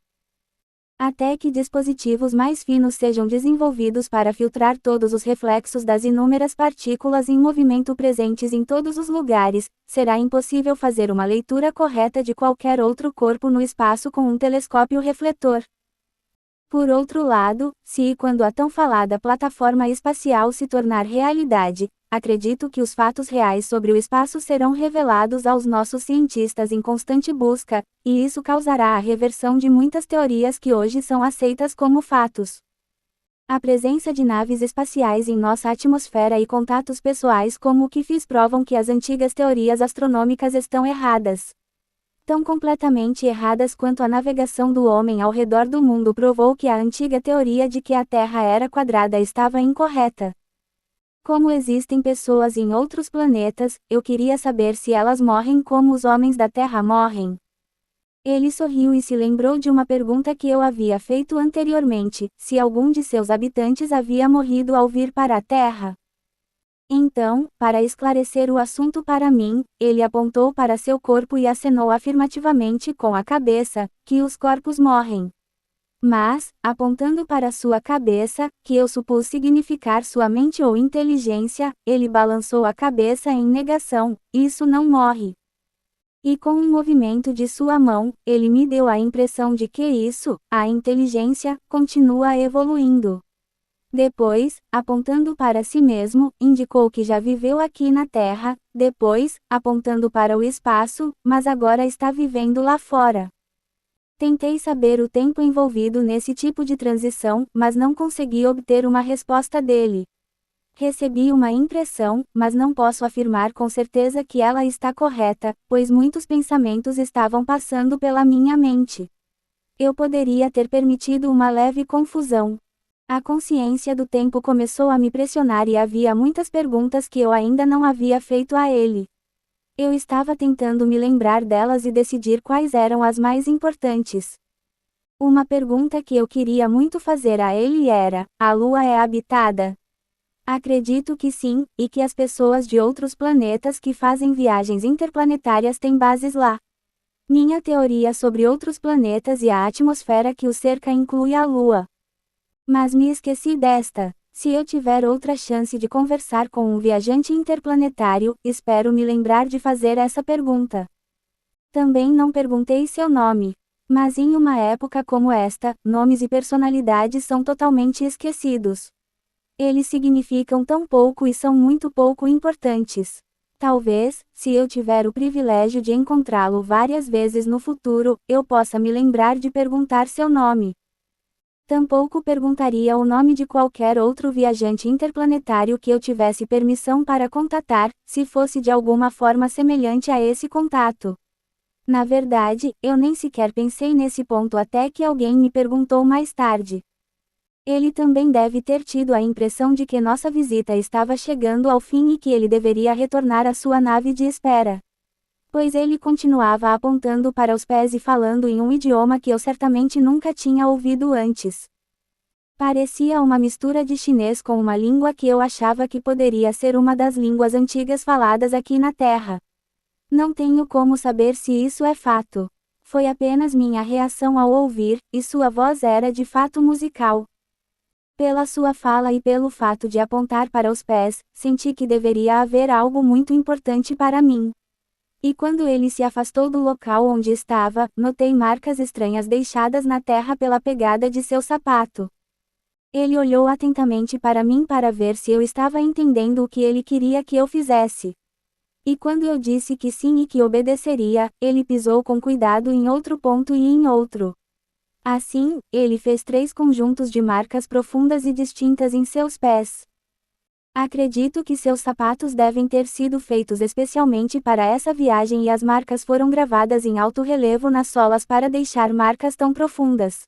Até que dispositivos mais finos sejam desenvolvidos para filtrar todos os reflexos das inúmeras partículas em movimento presentes em todos os lugares, será impossível fazer uma leitura correta de qualquer outro corpo no espaço com um telescópio refletor. Por outro lado, se e quando a tão falada plataforma espacial se tornar realidade, acredito que os fatos reais sobre o espaço serão revelados aos nossos cientistas em constante busca, e isso causará a reversão de muitas teorias que hoje são aceitas como fatos. A presença de naves espaciais em nossa atmosfera e contatos pessoais como o que fiz provam que as antigas teorias astronômicas estão erradas. Tão completamente erradas quanto a navegação do homem ao redor do mundo provou que a antiga teoria de que a Terra era quadrada estava incorreta. Como existem pessoas em outros planetas, eu queria saber se elas morrem como os homens da Terra morrem. Ele sorriu e se lembrou de uma pergunta que eu havia feito anteriormente, se algum de seus habitantes havia morrido ao vir para a Terra. Então, para esclarecer o assunto para mim, ele apontou para seu corpo e acenou afirmativamente com a cabeça, que os corpos morrem. Mas, apontando para sua cabeça, que eu supus significar sua mente ou inteligência, ele balançou a cabeça em negação, isso não morre. E com um movimento de sua mão, ele me deu a impressão de que isso, a inteligência, continua evoluindo. Depois, apontando para si mesmo, indicou que já viveu aqui na Terra, depois, apontando para o espaço, mas agora está vivendo lá fora. Tentei saber o tempo envolvido nesse tipo de transição, mas não consegui obter uma resposta dele. Recebi uma impressão, mas não posso afirmar com certeza que ela está correta, pois muitos pensamentos estavam passando pela minha mente. Eu poderia ter permitido uma leve confusão. A consciência do tempo começou a me pressionar e havia muitas perguntas que eu ainda não havia feito a ele. Eu estava tentando me lembrar delas e decidir quais eram as mais importantes. Uma pergunta que eu queria muito fazer a ele era: a Lua é habitada? Acredito que sim, e que as pessoas de outros planetas que fazem viagens interplanetárias têm bases lá. Minha teoria sobre outros planetas e a atmosfera que os cerca inclui a Lua. Mas me esqueci desta. Se eu tiver outra chance de conversar com um viajante interplanetário, espero me lembrar de fazer essa pergunta. Também não perguntei seu nome. Mas em uma época como esta, nomes e personalidades são totalmente esquecidos. Eles significam tão pouco e são muito pouco importantes. Talvez, se eu tiver o privilégio de encontrá-lo várias vezes no futuro, eu possa me lembrar de perguntar seu nome. Tampouco perguntaria o nome de qualquer outro viajante interplanetário que eu tivesse permissão para contatar, se fosse de alguma forma semelhante a esse contato. Na verdade, eu nem sequer pensei nesse ponto até que alguém me perguntou mais tarde. Ele também deve ter tido a impressão de que nossa visita estava chegando ao fim e que ele deveria retornar à sua nave de espera. Pois ele continuava apontando para os pés e falando em um idioma que eu certamente nunca tinha ouvido antes. Parecia uma mistura de chinês com uma língua que eu achava que poderia ser uma das línguas antigas faladas aqui na Terra. Não tenho como saber se isso é fato. Foi apenas minha reação ao ouvir, e sua voz era de fato musical. Pela sua fala e pelo fato de apontar para os pés, senti que deveria haver algo muito importante para mim. E quando ele se afastou do local onde estava, notei marcas estranhas deixadas na terra pela pegada de seu sapato. Ele olhou atentamente para mim para ver se eu estava entendendo o que ele queria que eu fizesse. E quando eu disse que sim e que obedeceria, ele pisou com cuidado em outro ponto e em outro. Assim, ele fez 3 conjuntos de marcas profundas e distintas em seus pés. Acredito que seus sapatos devem ter sido feitos especialmente para essa viagem e as marcas foram gravadas em alto relevo nas solas para deixar marcas tão profundas.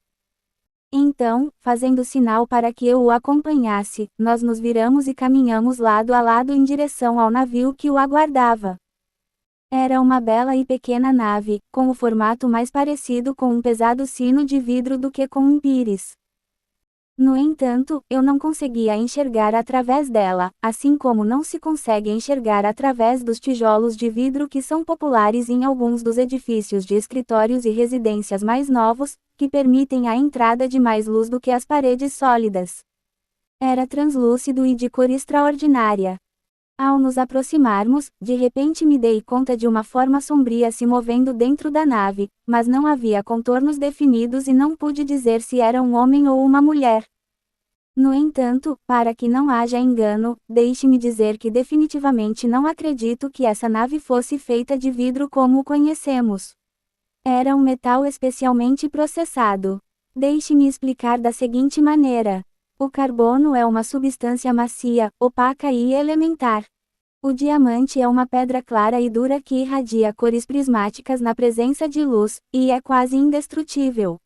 Então, fazendo sinal para que eu o acompanhasse, nós nos viramos e caminhamos lado a lado em direção ao navio que o aguardava. Era uma bela e pequena nave, com o formato mais parecido com um pesado sino de vidro do que com um pires. No entanto, eu não conseguia enxergar através dela, assim como não se consegue enxergar através dos tijolos de vidro que são populares em alguns dos edifícios de escritórios e residências mais novos, que permitem a entrada de mais luz do que as paredes sólidas. Era translúcido e de cor extraordinária. Ao nos aproximarmos, de repente me dei conta de uma forma sombria se movendo dentro da nave, mas não havia contornos definidos e não pude dizer se era um homem ou uma mulher. No entanto, para que não haja engano, deixe-me dizer que definitivamente não acredito que essa nave fosse feita de vidro como o conhecemos. Era um metal especialmente processado. Deixe-me explicar da seguinte maneira. O carbono é uma substância macia, opaca e elementar. O diamante é uma pedra clara e dura que irradia cores prismáticas na presença de luz, e é quase indestrutível.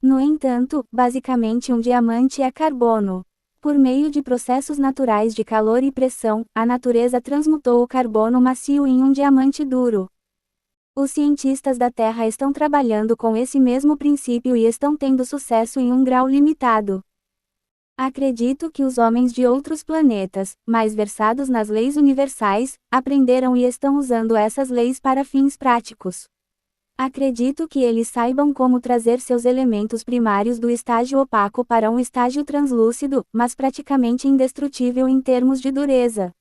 No entanto, basicamente um diamante é carbono. Por meio de processos naturais de calor e pressão, a natureza transmutou o carbono macio em um diamante duro. Os cientistas da Terra estão trabalhando com esse mesmo princípio e estão tendo sucesso em um grau limitado. Acredito que os homens de outros planetas, mais versados nas leis universais, aprenderam e estão usando essas leis para fins práticos. Acredito que eles saibam como trazer seus elementos primários do estágio opaco para um estágio translúcido, mas praticamente indestrutível em termos de dureza.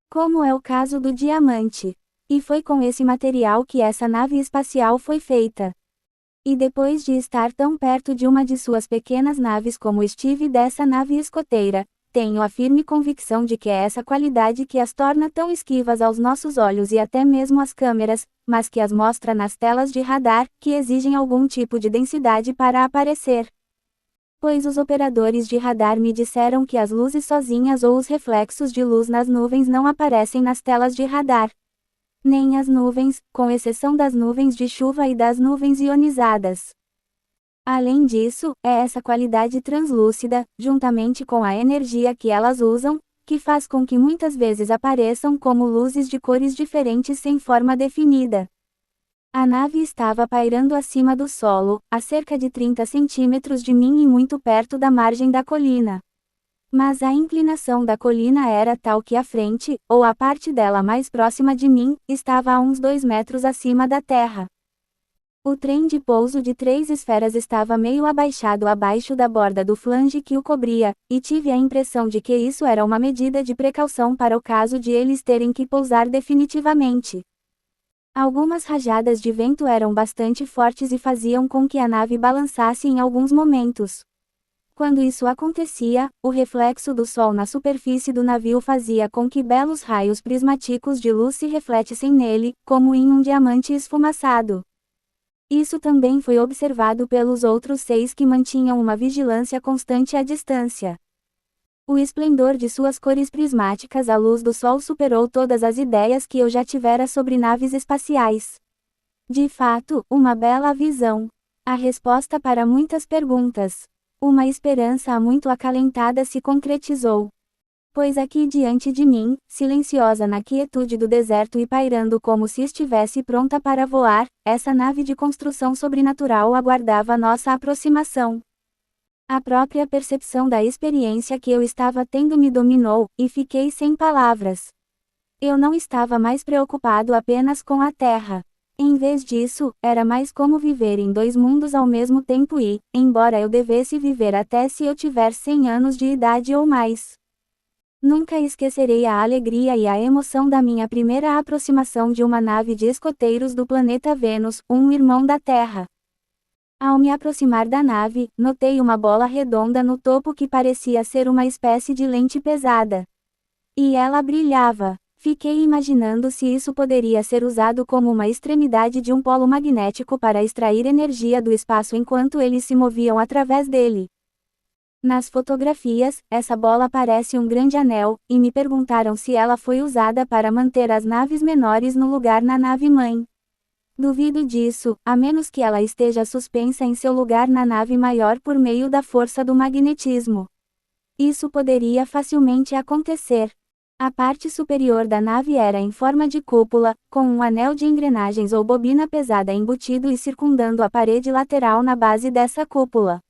Como é o caso do diamante. E foi com esse material que essa nave espacial foi feita. E depois de estar tão perto de uma de suas pequenas naves como estive dessa nave escoteira, tenho a firme convicção de que é essa qualidade que as torna tão esquivas aos nossos olhos e até mesmo às câmeras, mas que as mostra nas telas de radar, que exigem algum tipo de densidade para aparecer. Pois os operadores de radar me disseram que as luzes sozinhas ou os reflexos de luz nas nuvens não aparecem nas telas de radar. Nem as nuvens, com exceção das nuvens de chuva e das nuvens ionizadas. Além disso, é essa qualidade translúcida, juntamente com a energia que elas usam, que faz com que muitas vezes apareçam como luzes de cores diferentes sem forma definida. A nave estava pairando acima do solo, a cerca de 30 centímetros de mim e muito perto da margem da colina. Mas a inclinação da colina era tal que a frente, ou a parte dela mais próxima de mim, estava a uns 2 metros acima da terra. O trem de pouso de 3 esferas estava meio abaixado abaixo da borda do flange que o cobria, e tive a impressão de que isso era uma medida de precaução para o caso de eles terem que pousar definitivamente. Algumas rajadas de vento eram bastante fortes e faziam com que a nave balançasse em alguns momentos. Quando isso acontecia, o reflexo do sol na superfície do navio fazia com que belos raios prismáticos de luz se refletissem nele, como em um diamante esfumaçado. Isso também foi observado pelos outros 6 que mantinham uma vigilância constante à distância. O esplendor de suas cores prismáticas à luz do sol superou todas as ideias que eu já tivera sobre naves espaciais. De fato, uma bela visão. A resposta para muitas perguntas. Uma esperança muito acalentada se concretizou. Pois aqui diante de mim, silenciosa na quietude do deserto e pairando como se estivesse pronta para voar, essa nave de construção sobrenatural aguardava nossa aproximação. A própria percepção da experiência que eu estava tendo me dominou, e fiquei sem palavras. Eu não estava mais preocupado apenas com a Terra. Em vez disso, era mais como viver em 2 mundos ao mesmo tempo e, embora eu devesse viver até se eu tiver 100 anos de idade ou mais. Nunca esquecerei a alegria e a emoção da minha primeira aproximação de uma nave de escoteiros do planeta Vênus, um irmão da Terra. Ao me aproximar da nave, notei uma bola redonda no topo que parecia ser uma espécie de lente pesada. E ela brilhava. Fiquei imaginando se isso poderia ser usado como uma extremidade de um polo magnético para extrair energia do espaço enquanto eles se moviam através dele. Nas fotografias, essa bola parece um grande anel, e me perguntaram se ela foi usada para manter as naves menores no lugar na nave-mãe. Duvido disso, a menos que ela esteja suspensa em seu lugar na nave maior por meio da força do magnetismo. Isso poderia facilmente acontecer. A parte superior da nave era em forma de cúpula, com um anel de engrenagens ou bobina pesada embutido e circundando a parede lateral na base dessa cúpula.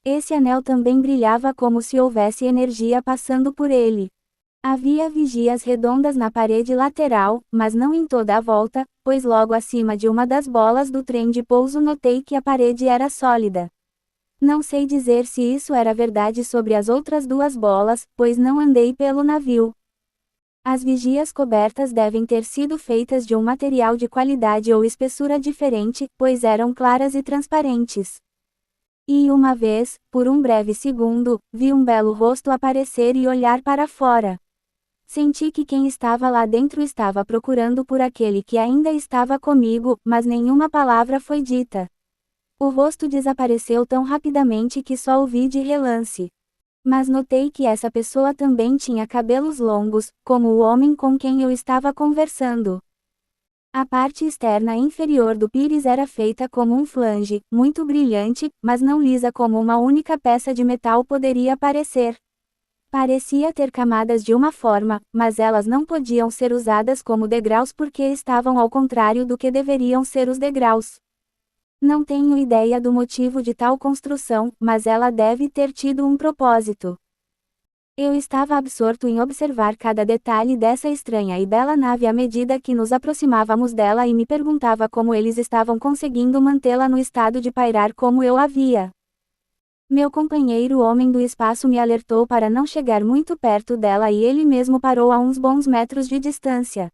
Esse anel também brilhava como se houvesse energia passando por ele. Havia vigias redondas na parede lateral, mas não em toda a volta, pois logo acima de uma das bolas do trem de pouso notei que a parede era sólida. Não sei dizer se isso era verdade sobre as outras 2 bolas, pois não andei pelo navio. As vigias cobertas devem ter sido feitas de um material de qualidade ou espessura diferente, pois eram claras e transparentes. E uma vez, por um breve segundo, vi um belo rosto aparecer e olhar para fora. Senti que quem estava lá dentro estava procurando por aquele que ainda estava comigo, mas nenhuma palavra foi dita. O rosto desapareceu tão rapidamente que só o vi de relance. Mas notei que essa pessoa também tinha cabelos longos, como o homem com quem eu estava conversando. A parte externa inferior do pires era feita como um flange, muito brilhante, mas não lisa como uma única peça de metal poderia parecer. Parecia ter camadas de uma forma, mas elas não podiam ser usadas como degraus porque estavam ao contrário do que deveriam ser os degraus. Não tenho ideia do motivo de tal construção, mas ela deve ter tido um propósito. Eu estava absorto em observar cada detalhe dessa estranha e bela nave à medida que nos aproximávamos dela e me perguntava como eles estavam conseguindo mantê-la no estado de pairar como eu havia. Meu companheiro homem do espaço me alertou para não chegar muito perto dela e ele mesmo parou a uns bons metros de distância.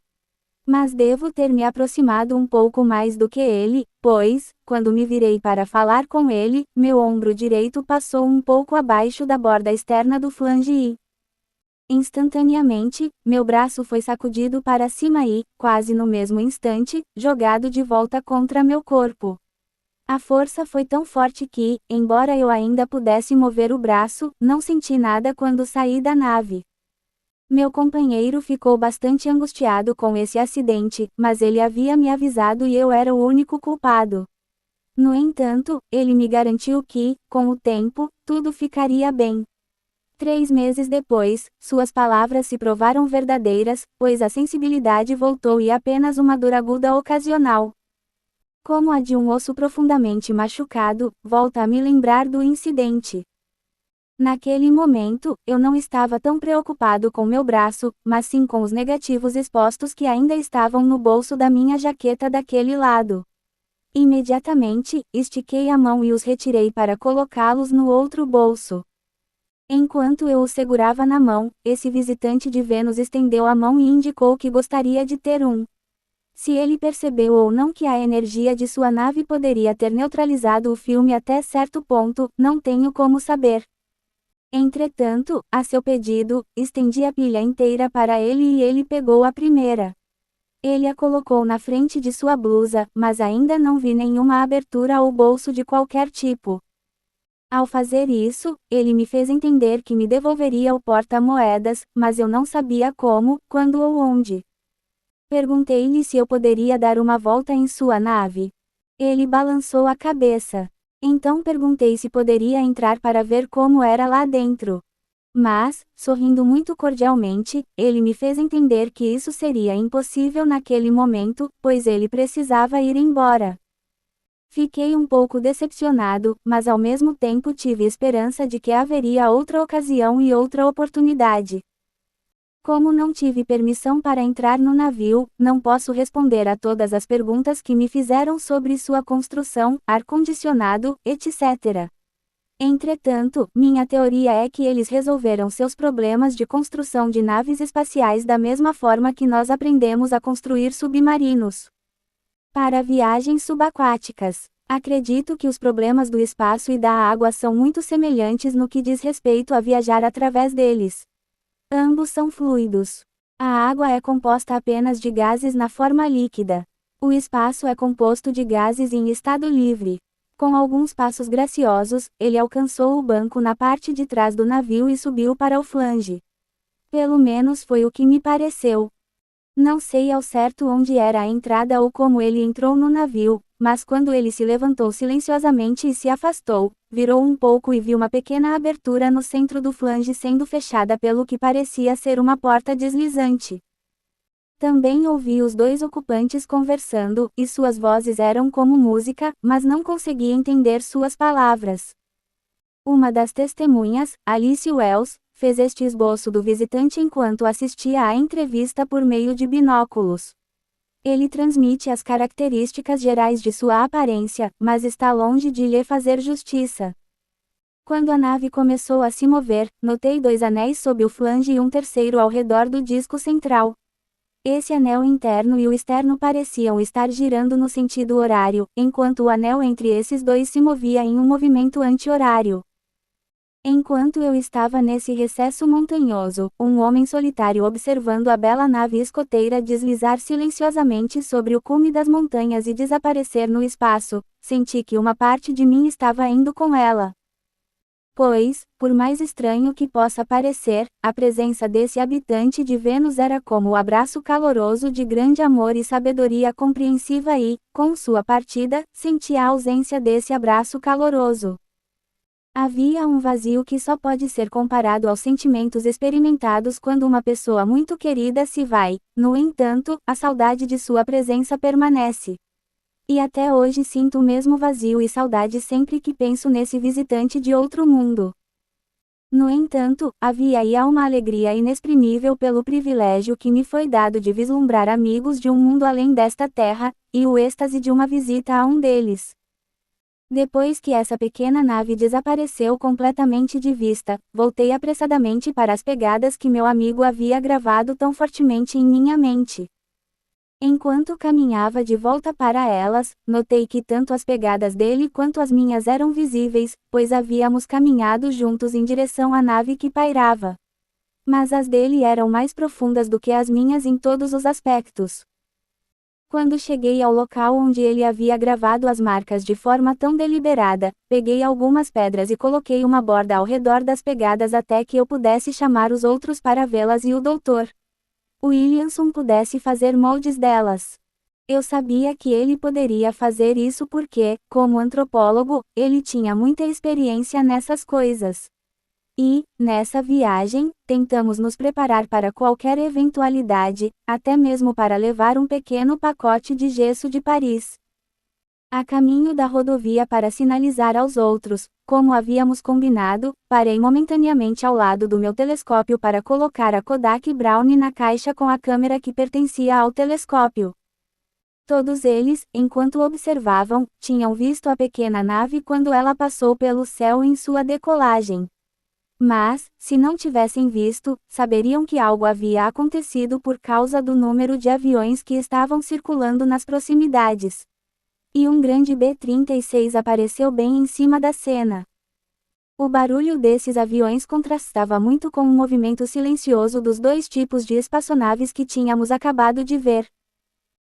Mas devo ter me aproximado um pouco mais do que ele, pois, quando me virei para falar com ele, meu ombro direito passou um pouco abaixo da borda externa do flange e, instantaneamente, meu braço foi sacudido para cima e, quase no mesmo instante, jogado de volta contra meu corpo. A força foi tão forte que, embora eu ainda pudesse mover o braço, não senti nada quando saí da nave. Meu companheiro ficou bastante angustiado com esse acidente, mas ele havia me avisado e eu era o único culpado. No entanto, ele me garantiu que, com o tempo, tudo ficaria bem. 3 meses depois, suas palavras se provaram verdadeiras, pois a sensibilidade voltou e apenas uma dor aguda ocasional, como a de um osso profundamente machucado, volta a me lembrar do incidente. Naquele momento, eu não estava tão preocupado com meu braço, mas sim com os negativos expostos que ainda estavam no bolso da minha jaqueta daquele lado. Imediatamente, estiquei a mão e os retirei para colocá-los no outro bolso. Enquanto eu os segurava na mão, esse visitante de Vênus estendeu a mão e indicou que gostaria de ter um. Se ele percebeu ou não que a energia de sua nave poderia ter neutralizado o filme até certo ponto, não tenho como saber. Entretanto, a seu pedido, estendi a pilha inteira para ele e ele pegou a primeira. Ele a colocou na frente de sua blusa, mas ainda não vi nenhuma abertura ou bolso de qualquer tipo. Ao fazer isso, ele me fez entender que me devolveria o porta-moedas, mas eu não sabia como, quando ou onde. Perguntei-lhe se eu poderia dar uma volta em sua nave. Ele balançou a cabeça. Então perguntei se poderia entrar para ver como era lá dentro. Mas, sorrindo muito cordialmente, ele me fez entender que isso seria impossível naquele momento, pois ele precisava ir embora. Fiquei um pouco decepcionado, mas ao mesmo tempo tive esperança de que haveria outra ocasião e outra oportunidade. Como não tive permissão para entrar no navio, não posso responder a todas as perguntas que me fizeram sobre sua construção, ar-condicionado, etc. Entretanto, minha teoria é que eles resolveram seus problemas de construção de naves espaciais da mesma forma que nós aprendemos a construir submarinos. Para viagens subaquáticas, acredito que os problemas do espaço e da água são muito semelhantes no que diz respeito a viajar através deles. Ambos são fluidos. A água é composta apenas de gases na forma líquida. O espaço é composto de gases em estado livre. Com alguns passos graciosos, ele alcançou o banco na parte de trás do navio e subiu para o flange. Pelo menos foi o que me pareceu. Não sei ao certo onde era a entrada ou como ele entrou no navio, mas quando ele se levantou silenciosamente e se afastou, virou um pouco e viu uma pequena abertura no centro do flange sendo fechada pelo que parecia ser uma porta deslizante. Também ouvi os dois ocupantes conversando, e suas vozes eram como música, mas não conseguia entender suas palavras. Uma das testemunhas, Alice Wells, fez este esboço do visitante enquanto assistia à entrevista por meio de binóculos. Ele transmite as características gerais de sua aparência, mas está longe de lhe fazer justiça. Quando a nave começou a se mover, notei 2 anéis sob o flange e um terceiro ao redor do disco central. Esse anel interno e o externo pareciam estar girando no sentido horário, enquanto o anel entre esses dois se movia em um movimento anti-horário. Enquanto eu estava nesse recesso montanhoso, um homem solitário observando a bela nave escoteira deslizar silenciosamente sobre o cume das montanhas e desaparecer no espaço, senti que uma parte de mim estava indo com ela. Pois, por mais estranho que possa parecer, a presença desse habitante de Vênus era como o abraço caloroso de grande amor e sabedoria compreensiva e, com sua partida, senti a ausência desse abraço caloroso. Havia um vazio que só pode ser comparado aos sentimentos experimentados quando uma pessoa muito querida se vai, no entanto, a saudade de sua presença permanece. E até hoje sinto o mesmo vazio e saudade sempre que penso nesse visitante de outro mundo. No entanto, havia aí uma alegria inexprimível pelo privilégio que me foi dado de vislumbrar amigos de um mundo além desta terra, e o êxtase de uma visita a um deles. Depois que essa pequena nave desapareceu completamente de vista, voltei apressadamente para as pegadas que meu amigo havia gravado tão fortemente em minha mente. Enquanto caminhava de volta para elas, notei que tanto as pegadas dele quanto as minhas eram visíveis, pois havíamos caminhado juntos em direção à nave que pairava. Mas as dele eram mais profundas do que as minhas em todos os aspectos. Quando cheguei ao local onde ele havia gravado as marcas de forma tão deliberada, peguei algumas pedras e coloquei uma borda ao redor das pegadas até que eu pudesse chamar os outros para vê-las e o Dr. Williamson pudesse fazer moldes delas. Eu sabia que ele poderia fazer isso porque, como antropólogo, ele tinha muita experiência nessas coisas. E, nessa viagem, tentamos nos preparar para qualquer eventualidade, até mesmo para levar um pequeno pacote de gesso de Paris. A caminho da rodovia para sinalizar aos outros, como havíamos combinado, parei momentaneamente ao lado do meu telescópio para colocar a Kodak Brownie na caixa com a câmera que pertencia ao telescópio. Todos eles, enquanto observavam, tinham visto a pequena nave quando ela passou pelo céu em sua decolagem. Mas, se não tivessem visto, saberiam que algo havia acontecido por causa do número de aviões que estavam circulando nas proximidades. E um grande B-36 apareceu bem em cima da cena. O barulho desses aviões contrastava muito com o movimento silencioso dos dois tipos de espaçonaves que tínhamos acabado de ver.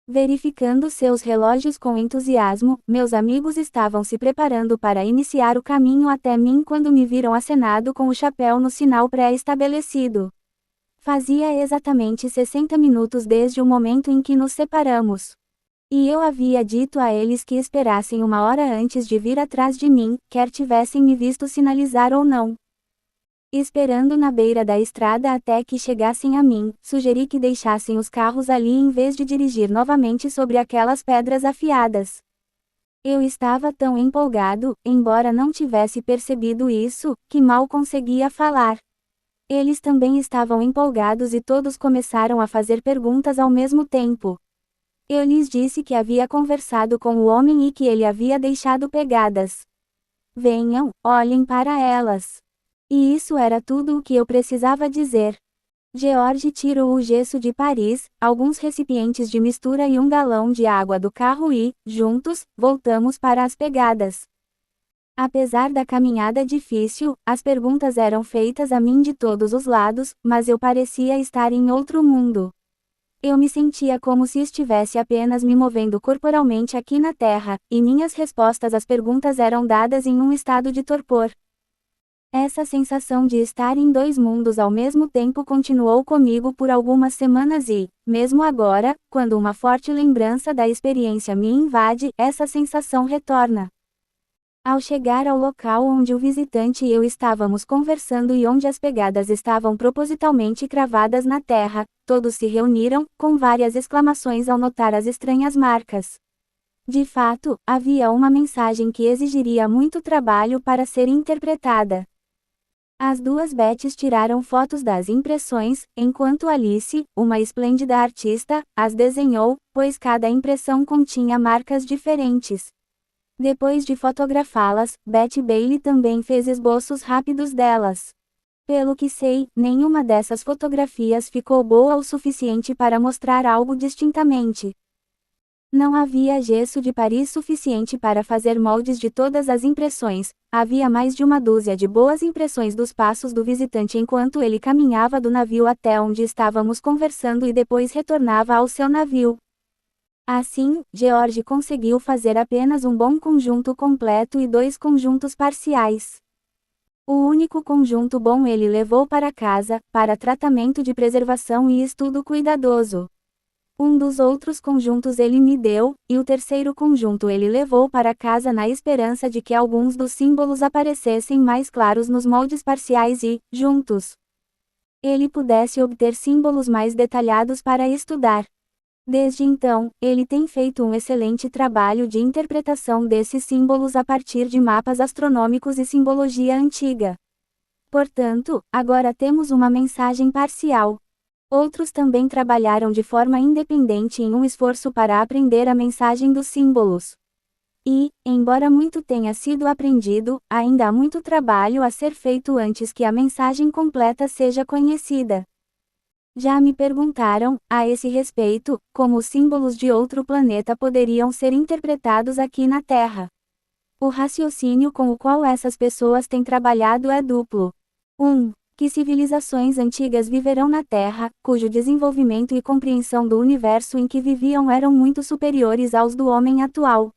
Verificando seus relógios com entusiasmo, meus amigos estavam se preparando para iniciar o caminho até mim quando me viram acenado com o chapéu no sinal pré-estabelecido. Fazia exatamente 60 minutos desde o momento em que nos separamos. E eu havia dito a eles que esperassem uma hora antes de vir atrás de mim, quer tivessem me visto sinalizar ou não. Esperando na beira da estrada até que chegassem a mim, sugeri que deixassem os carros ali em vez de dirigir novamente sobre aquelas pedras afiadas. Eu estava tão empolgado, embora não tivesse percebido isso, que mal conseguia falar. Eles também estavam empolgados e todos começaram a fazer perguntas ao mesmo tempo. Eu lhes disse que havia conversado com o homem e que ele havia deixado pegadas. Venham, olhem para elas. E isso era tudo o que eu precisava dizer. George tirou o gesso de Paris, alguns recipientes de mistura e um galão de água do carro e, juntos, voltamos para as pegadas. Apesar da caminhada difícil, as perguntas eram feitas a mim de todos os lados, mas eu parecia estar em outro mundo. Eu me sentia como se estivesse apenas me movendo corporalmente aqui na Terra, e minhas respostas às perguntas eram dadas em um estado de torpor. Essa sensação de estar em dois mundos ao mesmo tempo continuou comigo por algumas semanas e, mesmo agora, quando uma forte lembrança da experiência me invade, essa sensação retorna. Ao chegar ao local onde o visitante e eu estávamos conversando e onde as pegadas estavam propositalmente cravadas na terra, todos se reuniram, com várias exclamações ao notar as estranhas marcas. De fato, havia uma mensagem que exigiria muito trabalho para ser interpretada. As duas Beths tiraram fotos das impressões, enquanto Alice, uma esplêndida artista, as desenhou, pois cada impressão continha marcas diferentes. Depois de fotografá-las, Betty Bailey também fez esboços rápidos delas. Pelo que sei, nenhuma dessas fotografias ficou boa o suficiente para mostrar algo distintamente. Não havia gesso de Paris suficiente para fazer moldes de todas as impressões, havia mais de uma dúzia de boas impressões dos passos do visitante enquanto ele caminhava do navio até onde estávamos conversando e depois retornava ao seu navio. Assim, George conseguiu fazer apenas um bom conjunto completo e dois conjuntos parciais. O único conjunto bom ele levou para casa, para tratamento de preservação e estudo cuidadoso. Um dos outros conjuntos ele me deu, e o terceiro conjunto ele levou para casa na esperança de que alguns dos símbolos aparecessem mais claros nos moldes parciais e, juntos, ele pudesse obter símbolos mais detalhados para estudar. Desde então, ele tem feito um excelente trabalho de interpretação desses símbolos a partir de mapas astronômicos e simbologia antiga. Portanto, agora temos uma mensagem parcial. Outros também trabalharam de forma independente em um esforço para aprender a mensagem dos símbolos. E, embora muito tenha sido aprendido, ainda há muito trabalho a ser feito antes que a mensagem completa seja conhecida. Já me perguntaram, a esse respeito, como os símbolos de outro planeta poderiam ser interpretados aqui na Terra. O raciocínio com o qual essas pessoas têm trabalhado é duplo. 1. Que civilizações antigas viverão na Terra, cujo desenvolvimento e compreensão do universo em que viviam eram muito superiores aos do homem atual.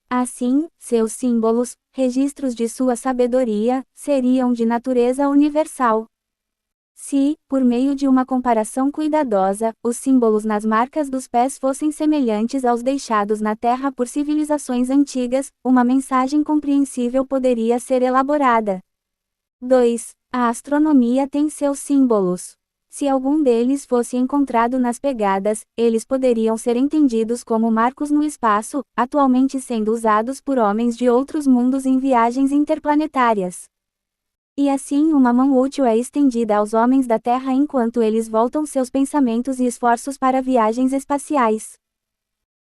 Assim, seus símbolos, registros de sua sabedoria, seriam de natureza universal. Se, por meio de uma comparação cuidadosa, os símbolos nas marcas dos pés fossem semelhantes aos deixados na Terra por civilizações antigas, uma mensagem compreensível poderia ser elaborada. 2. A astronomia tem seus símbolos. Se algum deles fosse encontrado nas pegadas, eles poderiam ser entendidos como marcos no espaço, atualmente sendo usados por homens de outros mundos em viagens interplanetárias. E assim uma mão útil é estendida aos homens da Terra enquanto eles voltam seus pensamentos e esforços para viagens espaciais.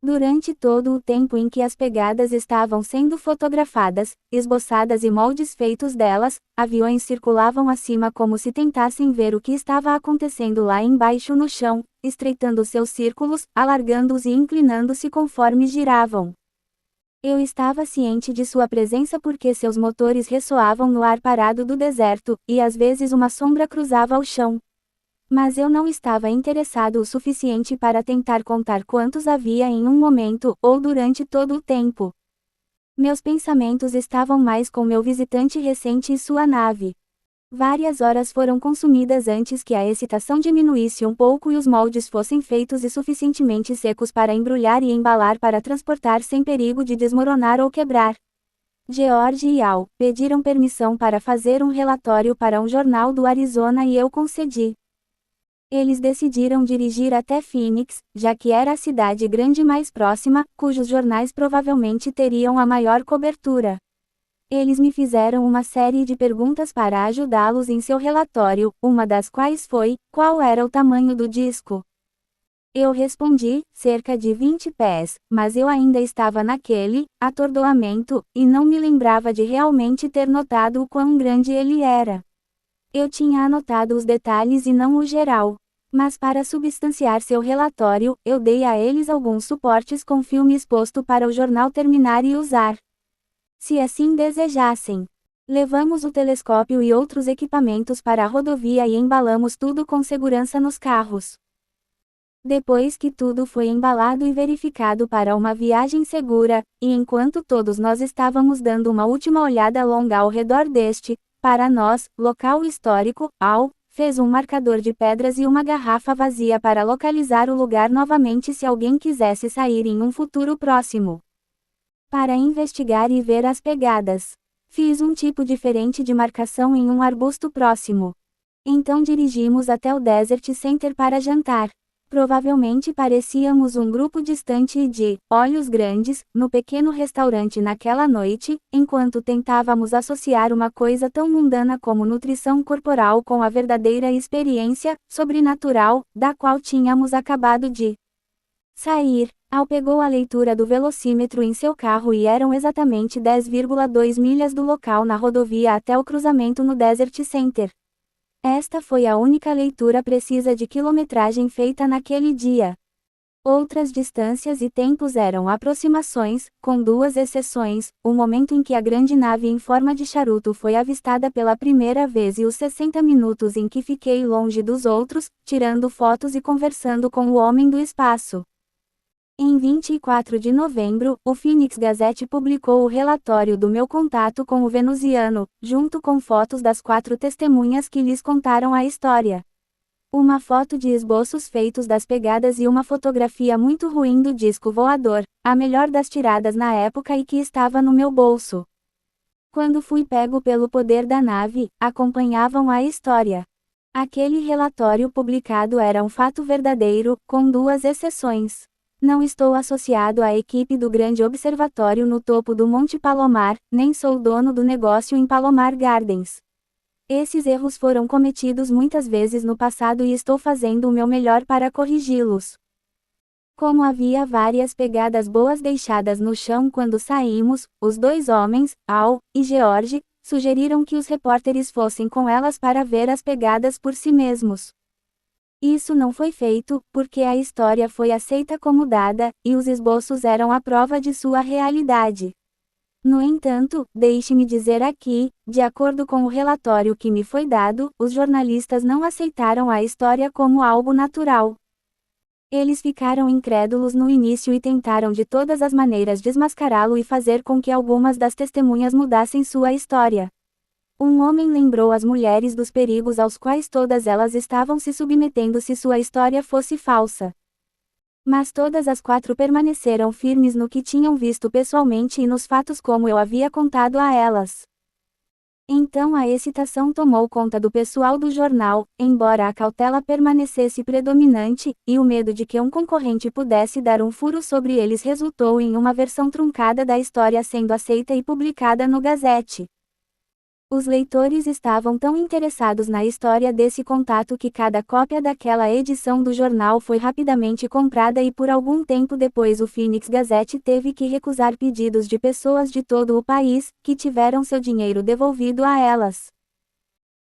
Durante todo o tempo em que as pegadas estavam sendo fotografadas, esboçadas e moldes feitos delas, aviões circulavam acima como se tentassem ver o que estava acontecendo lá embaixo no chão, estreitando seus círculos, alargando-os e inclinando-se conforme giravam. Eu estava ciente de sua presença porque seus motores ressoavam no ar parado do deserto, e às vezes uma sombra cruzava o chão. Mas eu não estava interessado o suficiente para tentar contar quantos havia em um momento, ou durante todo o tempo. Meus pensamentos estavam mais com meu visitante recente e sua nave. Várias horas foram consumidas antes que a excitação diminuísse um pouco e os moldes fossem feitos e suficientemente secos para embrulhar e embalar para transportar sem perigo de desmoronar ou quebrar. George e Al pediram permissão para fazer um relatório para um jornal do Arizona e eu concedi. Eles decidiram dirigir até Phoenix, já que era a cidade grande mais próxima, cujos jornais provavelmente teriam a maior cobertura. Eles me fizeram uma série de perguntas para ajudá-los em seu relatório, uma das quais foi: qual era o tamanho do disco? Eu respondi: cerca de 20 pés, mas eu ainda estava naquele atordoamento, e não me lembrava de realmente ter notado o quão grande ele era. Eu tinha anotado os detalhes e não o geral. Mas para substanciar seu relatório, eu dei a eles alguns suportes com filme exposto para o jornal terminar e usar. Se assim desejassem. Levamos o telescópio e outros equipamentos para a rodovia e embalamos tudo com segurança nos carros. Depois que tudo foi embalado e verificado para uma viagem segura, e enquanto todos nós estávamos dando uma última olhada longa ao redor deste, para nós, local histórico, Al fez um marcador de pedras e uma garrafa vazia para localizar o lugar novamente se alguém quisesse sair em um futuro próximo. Para investigar e ver as pegadas. Fiz um tipo diferente de marcação em um arbusto próximo. Então dirigimos até o Desert Center para jantar. Provavelmente parecíamos um grupo distante e de olhos grandes, no pequeno restaurante naquela noite, enquanto tentávamos associar uma coisa tão mundana como nutrição corporal com a verdadeira experiência sobrenatural, da qual tínhamos acabado de sair. Al pegou a leitura do velocímetro em seu carro e eram exatamente 10,2 milhas do local na rodovia até o cruzamento no Desert Center. Esta foi a única leitura precisa de quilometragem feita naquele dia. Outras distâncias e tempos eram aproximações, com duas exceções: o momento em que a grande nave em forma de charuto foi avistada pela primeira vez e os 60 minutos em que fiquei longe dos outros, tirando fotos e conversando com o homem do espaço. Em 24 de novembro, o Phoenix Gazette publicou o relatório do meu contato com o venusiano, junto com fotos das 4 testemunhas que lhes contaram a história. Uma foto de esboços feitos das pegadas e uma fotografia muito ruim do disco voador, a melhor das tiradas na época e que estava no meu bolso. Quando fui pego pelo poder da nave, acompanhavam a história. Aquele relatório publicado era um fato verdadeiro, com duas exceções. Não estou associado à equipe do grande observatório no topo do Monte Palomar, nem sou dono do negócio em Palomar Gardens. Esses erros foram cometidos muitas vezes no passado e estou fazendo o meu melhor para corrigi-los. Como havia várias pegadas boas deixadas no chão quando saímos, os dois homens, Al e George, sugeriram que os repórteres fossem com elas para ver as pegadas por si mesmos. Isso não foi feito, porque a história foi aceita como dada, e os esboços eram a prova de sua realidade. No entanto, deixe-me dizer aqui, de acordo com o relatório que me foi dado, os jornalistas não aceitaram a história como algo natural. Eles ficaram incrédulos no início e tentaram de todas as maneiras desmascará-lo e fazer com que algumas das testemunhas mudassem sua história. Um homem lembrou as mulheres dos perigos aos quais todas elas estavam se submetendo se sua história fosse falsa. Mas todas as quatro permaneceram firmes no que tinham visto pessoalmente e nos fatos como eu havia contado a elas. Então a excitação tomou conta do pessoal do jornal, embora a cautela permanecesse predominante, e o medo de que um concorrente pudesse dar um furo sobre eles resultou em uma versão truncada da história sendo aceita e publicada no Gazette. Os leitores estavam tão interessados na história desse contato que cada cópia daquela edição do jornal foi rapidamente comprada e por algum tempo depois o Phoenix Gazette teve que recusar pedidos de pessoas de todo o país, que tiveram seu dinheiro devolvido a elas.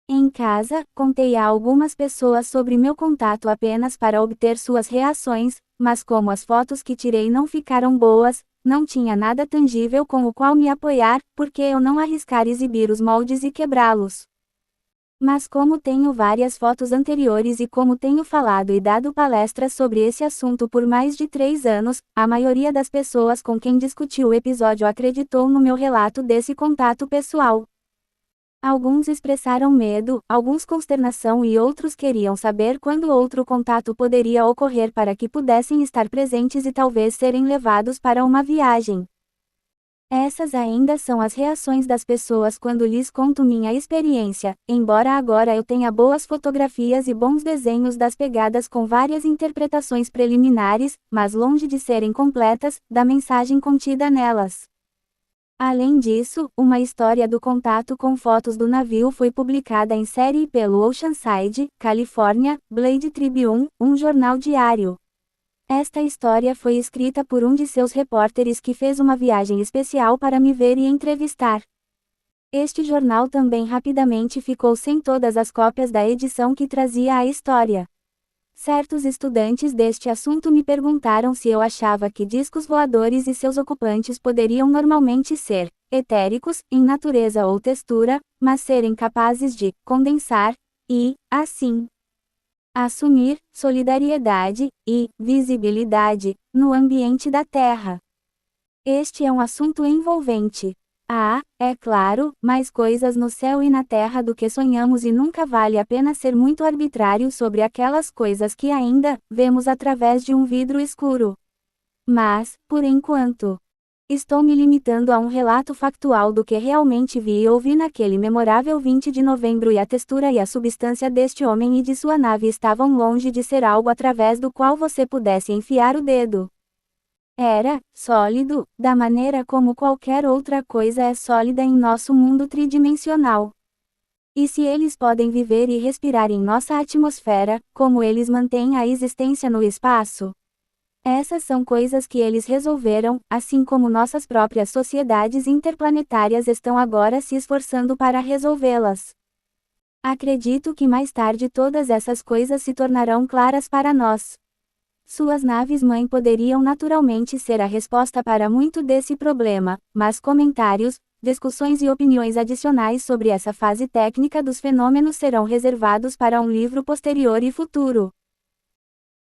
Em casa, contei a algumas pessoas sobre meu contato apenas para obter suas reações, mas como as fotos que tirei não ficaram boas, não tinha nada tangível com o qual me apoiar, porque eu não arriscar exibir os moldes e quebrá-los. Mas como tenho várias fotos anteriores e como tenho falado e dado palestras sobre esse assunto por mais de 3 anos, a maioria das pessoas com quem discuti o episódio acreditou no meu relato desse contato pessoal. Alguns expressaram medo, alguns consternação e outros queriam saber quando outro contato poderia ocorrer para que pudessem estar presentes e talvez serem levados para uma viagem. Essas ainda são as reações das pessoas quando lhes conto minha experiência, embora agora eu tenha boas fotografias e bons desenhos das pegadas com várias interpretações preliminares, mas longe de serem completas, da mensagem contida nelas. Além disso, uma história do contato com fotos do navio foi publicada em série pelo Oceanside, Califórnia, Blade Tribune, um jornal diário. Esta história foi escrita por um de seus repórteres que fez uma viagem especial para me ver e entrevistar. Este jornal também rapidamente ficou sem todas as cópias da edição que trazia a história. Certos estudantes deste assunto me perguntaram se eu achava que discos voadores e seus ocupantes poderiam normalmente ser etéricos, em natureza ou textura, mas serem capazes de condensar e, assim, assumir solidariedade e visibilidade no ambiente da Terra. Este é um assunto envolvente. Há, é claro, mais coisas no céu e na terra do que sonhamos e nunca vale a pena ser muito arbitrário sobre aquelas coisas que ainda vemos através de um vidro escuro. Mas, por enquanto, estou me limitando a um relato factual do que realmente vi e ouvi naquele memorável 20 de novembro e a textura e a substância deste homem e de sua nave estavam longe de ser algo através do qual você pudesse enfiar o dedo. Era sólido, da maneira como qualquer outra coisa é sólida em nosso mundo tridimensional. E se eles podem viver e respirar em nossa atmosfera, como eles mantêm a existência no espaço? Essas são coisas que eles resolveram, assim como nossas próprias sociedades interplanetárias estão agora se esforçando para resolvê-las. Acredito que mais tarde todas essas coisas se tornarão claras para nós. Suas naves-mãe poderiam naturalmente ser a resposta para muito desse problema, mas comentários, discussões e opiniões adicionais sobre essa fase técnica dos fenômenos serão reservados para um livro posterior e futuro.